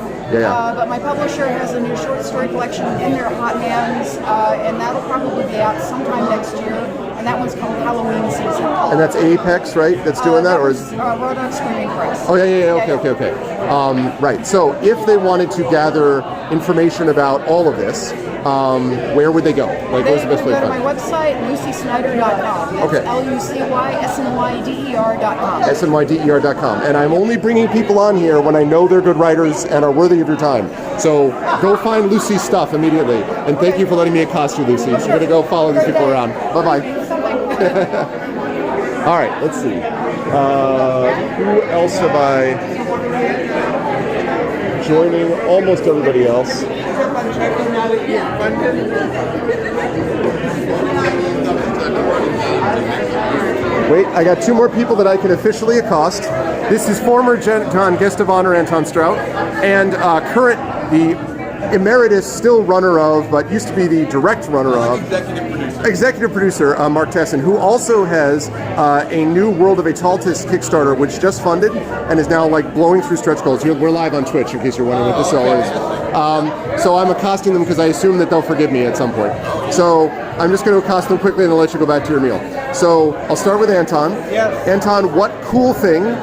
But my publisher has a new short story collection in their hot hands, and that'll probably be out sometime next year. And that one's called Halloween Season. And that's Apex, right? That's doing that, or is Rodon Screaming Press. Oh yeah. Okay. Right. So if they wanted to gather information about all of this, where would they go? Like, what's the best place to find it? My website, lucysnyder.com. Okay. LucySnyder.com. SNYDER.com. And I'm only bringing people on here when I know they're good writers and are worthy of your time. So go find Lucy's stuff immediately. And thank you for letting me accost you, Lucy. I'm going to go follow these people around. Bye-bye. All right, let's see. Who else have I? Joining almost everybody else. Wait, I got two more people that I can officially accost. This is former Gen Con guest of honor Anton Strout, and the emeritus still runner of, but used to be the direct runner of, executive producer Mark Tesson, who also has a new World of Ataltis Kickstarter, which just funded and is now blowing through stretch goals. We're live on Twitch, in case you're wondering what this all is. So I'm accosting them because I assume that they'll forgive me at some point. So I'm just going to accost them quickly and I'll let you go back to your meal. So I'll start with Anton. Yes. Anton, what cool thing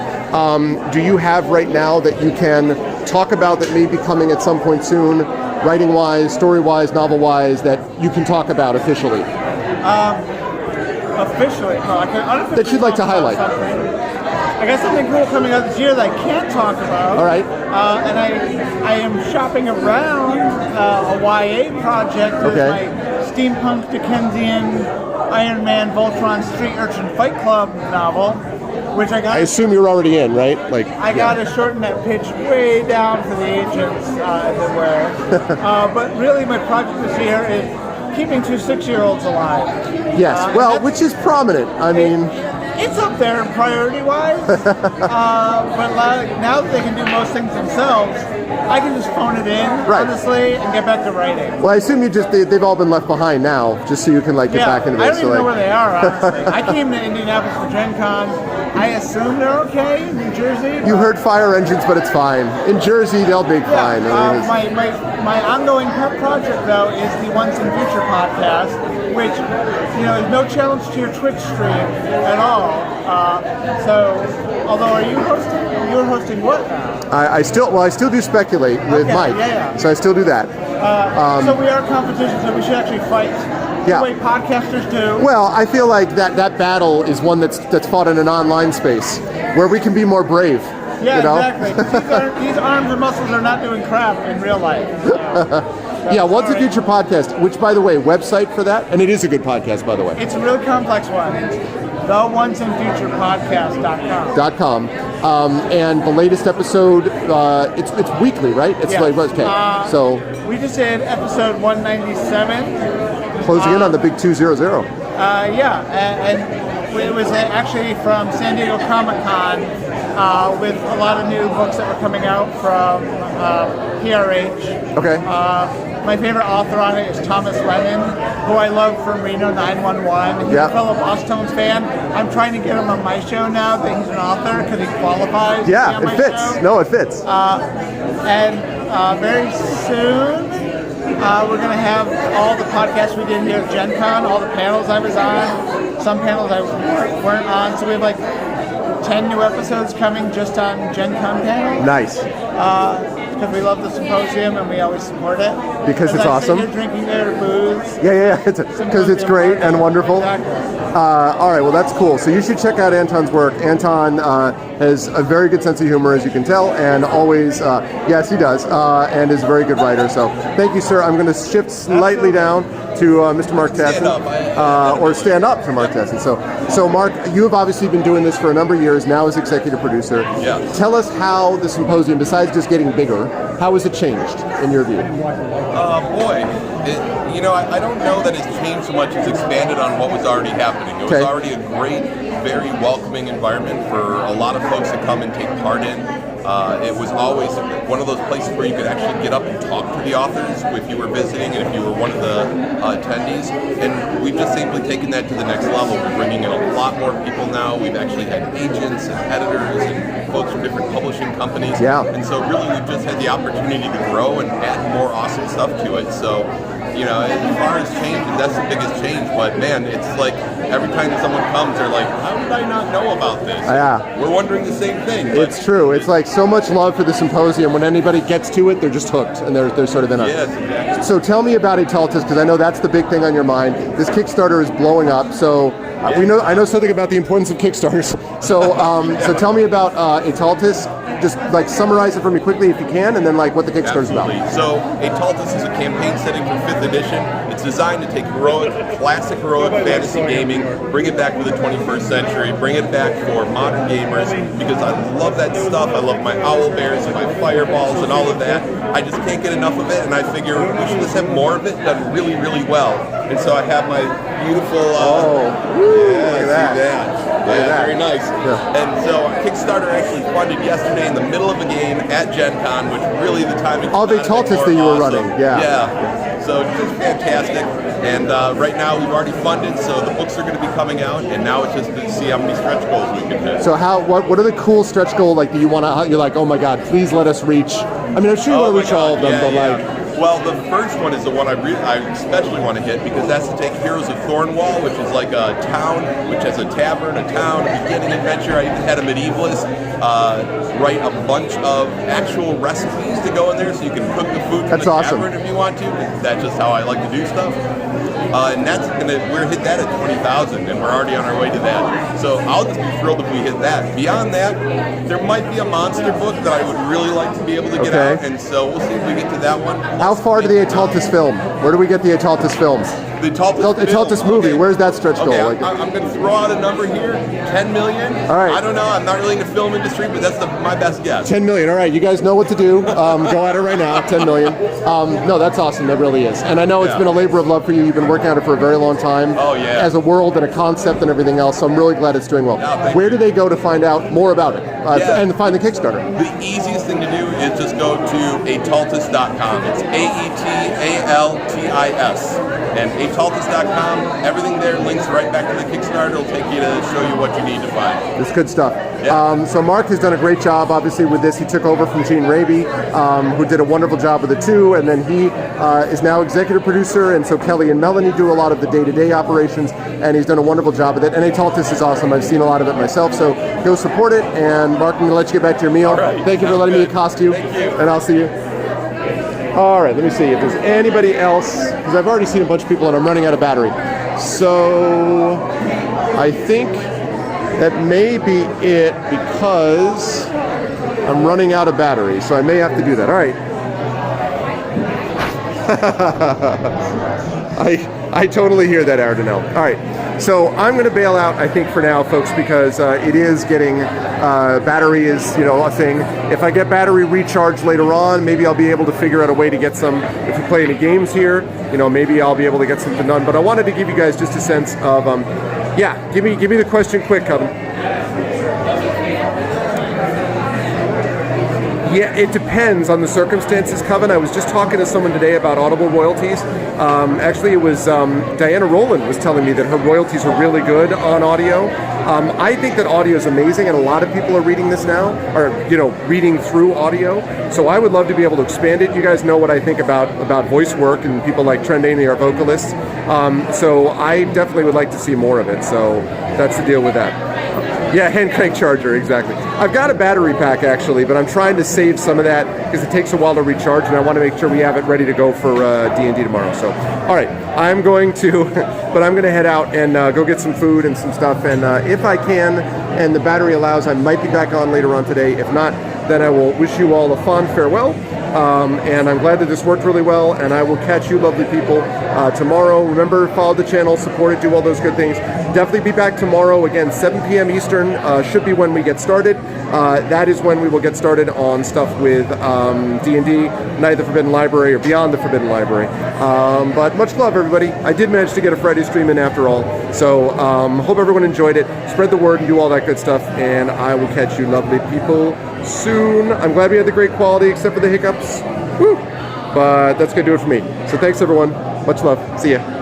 do you have right now that you can talk about that may be coming at some point soon, writing-wise, story-wise, novel-wise, that you can talk about officially? Officially? No, I can unofficially. That you'd like to highlight. I got something cool coming out this year that I can't talk about. All right. And I am shopping around a YA project with my steampunk Dickensian Iron Man Voltron Street Urchin Fight Club novel, which I got. I assume you're already in, right? I got to shorten that pitch way down for the agents everywhere. But really, my project this year is keeping 2 6-year-olds alive. Yes, which is prominent. I mean, it's up there priority-wise. But now that they can do most things themselves, I can just phone it in, honestly, and get back to writing. Well, I assume they've all been left behind now, just so you can get back into this. I don't even know where they are, honestly. I came to Indianapolis for Gen Con. I assume they're okay in New Jersey. You heard fire engines, but it's fine. In Jersey, they'll be fine. My ongoing pet project, though, is the Once and Future podcast, which, is no challenge to your Twitch stream at all. So, although, are you hosting? you're hosting what now? I still do Speculate with Mike. Yeah. So I still do that. So we are competition, so we should actually fight the way podcasters do. Well, I feel like that battle is one that's fought in an online space where we can be more brave. Yeah, you know? exactly. These arms and muscles are not doing crap in real life. Yeah, What's the Future podcast, which, by the way, website for that, and it is a good podcast, by the way. It's a really complex one. It's theonesandfuturepodcast.com. And the latest episode, it's weekly, right? It's like, okay. So we just did episode 197. Closing in on the big 200. And it was actually from San Diego Comic-Con with a lot of new books that were coming out from PRH. Okay. My favorite author on it is Thomas Lennon, who I love from Reno 911. He's a fellow Boston's fan. I'm trying to get him on my show now that he's an author because he qualifies. Yeah, it fits. Show. No, it fits. And very soon, we're going to have all the podcasts we did here at Gen Con, all the panels I was on, some panels I weren't on. So we have like 10 new episodes coming just on Gen Con panels. Nice. Because we love the symposium and we always support it. Because it's awesome. You're drinking their booze. Yeah. Because it's great and wonderful. Exactly. All right, well, that's cool. So you should check out Anton's work. Anton has a very good sense of humor, as you can tell, and always, yes, he does, and is a very good writer. So thank you, sir. I'm going to shift slightly down to Mr. Mark Tassin, or stand up to Mark Tassin. So Mark, you have obviously been doing this for a number of years, now as executive producer. Yeah. Tell us how the symposium, besides just getting bigger, how has it changed, in your view? I don't know that it's changed so much as expanded on what was already happening. It was already a great, very welcoming environment for a lot of folks to come and take part in. It was always one of those places where you could actually get up and talk to the authors if you were visiting and if you were one of the attendees. And we've just simply taken that to the next level. We're bringing in a lot more people now. We've actually had agents and editors and folks from different publishing companies. Yeah. And so really we've just had the opportunity to grow and add more awesome stuff to it. So, as far as change, that's the biggest change. But man, it's like every time someone comes, they're like, how did I not know about this? Yeah. We're wondering the same thing. It's true. It's like so much love for the symposium. When anybody gets to it, they're just hooked, and they're sort of in on it. Yes, exactly. So tell me about Etaltis, because I know that's the big thing on your mind. This Kickstarter is blowing up, so I know something about the importance of Kickstarters. So tell me about Etaltis. Just like summarize it for me quickly if you can, and then like what the Kickstarter's about. So Etaltis is a campaign setting for 5th edition. It's designed to take classic heroic fantasy gaming, bring it back for the 21st century, bring it back for modern gamers, because I love that stuff. I love my owl bears and my fireballs and all of that. I just can't get enough of it, and I figure we should just have more of it done really, really well. And so I have my beautiful look at that. Very nice. Yeah. And so Kickstarter actually funded yesterday in the middle of a game at Gen Con, which really the timing of Etaltis that you were running. Yeah. So just fantastic. And right now we've already funded, so the books are going to be coming out, and now it's just to see how many stretch goals we can hit. So what are the cool stretch goals like that you want to? You're like, oh my God, please let us reach. I mean, I'm sure you want to reach all of them, but like. Well, the first one is the one I especially want to hit, because that's to take Heroes of Thornwall, which is like a town, which has a tavern, a town, a beginning adventure. I even had a medievalist write a bunch of actual recipes to go in there, so you can cook the food from the tavern if you want to. That's just how I like to do stuff. And we're hit that at 20,000, and we're already on our way to that. So I'll just be thrilled if we hit that. Beyond that, there might be a monster book that I would really like to be able to get out, and so we'll see if we get to that one. How far to the Etaltis film? Where do we get the Etaltis films? The Etaltis movie. Okay. Where's that stretch goal? I'm going to throw out a number here. 10 million. All right. I don't know. I'm not really in the film industry, but that's my best guess. 10 million. All right. You guys know what to do. Go at it right now. 10 million. No, that's awesome. That really is. And I know it's been a labor of love for you. You've been working on it for a very long time. Oh, yeah. As a world and a concept and everything else. So I'm really glad it's doing well. Where do they go to find out more about it and find the Kickstarter? The easiest thing to do is just go to etaltis.com. It's AETALTIS. And taltis.com. Everything there links right back to the Kickstarter. It'll take you to show you what you need to find. It's good stuff. Yeah. So Mark has done a great job, obviously, with this. He took over from Gene Raby, who did a wonderful job with it too, and then he is now executive producer, and so Kelly and Melanie do a lot of the day-to-day operations, and he's done a wonderful job with it. And Taltis is awesome. I've seen a lot of it myself, so go support it. And Mark, I'm going to let you get back to your meal. Right. Thank you for letting me accost you. Thank you. And I'll see you. All right, let me see if there's anybody else, because I've already seen a bunch of people and I'm running out of battery. So I think that may be it, because I'm running out of battery, so I may have to do that. All right. I totally hear that, Ardennell. All right, so I'm going to bail out, I think, for now, folks, because it is getting, battery is, a thing. If I get battery recharged later on, maybe I'll be able to figure out a way to get some, if we play any games here, maybe I'll be able to get something done. But I wanted to give you guys just a sense of, yeah, give me the question quick, Coven. Yeah, it depends on the circumstances, Coven. I was just talking to someone today about Audible royalties. Actually, it was Diana Rowland was telling me that her royalties are really good on audio. I think that audio is amazing, and a lot of people are reading this now, or reading through audio. So I would love to be able to expand it. You guys know what I think about voice work and people like Trendani, our vocalists. So I definitely would like to see more of it. So that's the deal with that. Yeah, hand crank charger, exactly. I've got a battery pack actually, but I'm trying to save some of that because it takes a while to recharge, and I want to make sure we have it ready to go for D&D tomorrow. So, all right, I'm going to head out and go get some food and some stuff, and if I can, and the battery allows, I might be back on later on today. If not, then I will wish you all a fond farewell. And I'm glad that this worked really well, and I will catch you lovely people tomorrow. Remember, follow the channel, support it, do all those good things. Definitely be back tomorrow, again, 7 p.m. Eastern should be when we get started. That is when we will get started on stuff with D&D, Night of the Forbidden Library, or Beyond the Forbidden Library. But much love, everybody. I did manage to get a Friday stream in after all, so hope everyone enjoyed it. Spread the word and do all that good stuff, and I will catch you lovely people soon. I'm glad we had the great quality, except for the hiccups. Woo! But that's going to do it for me. So thanks, everyone. Much love. See ya.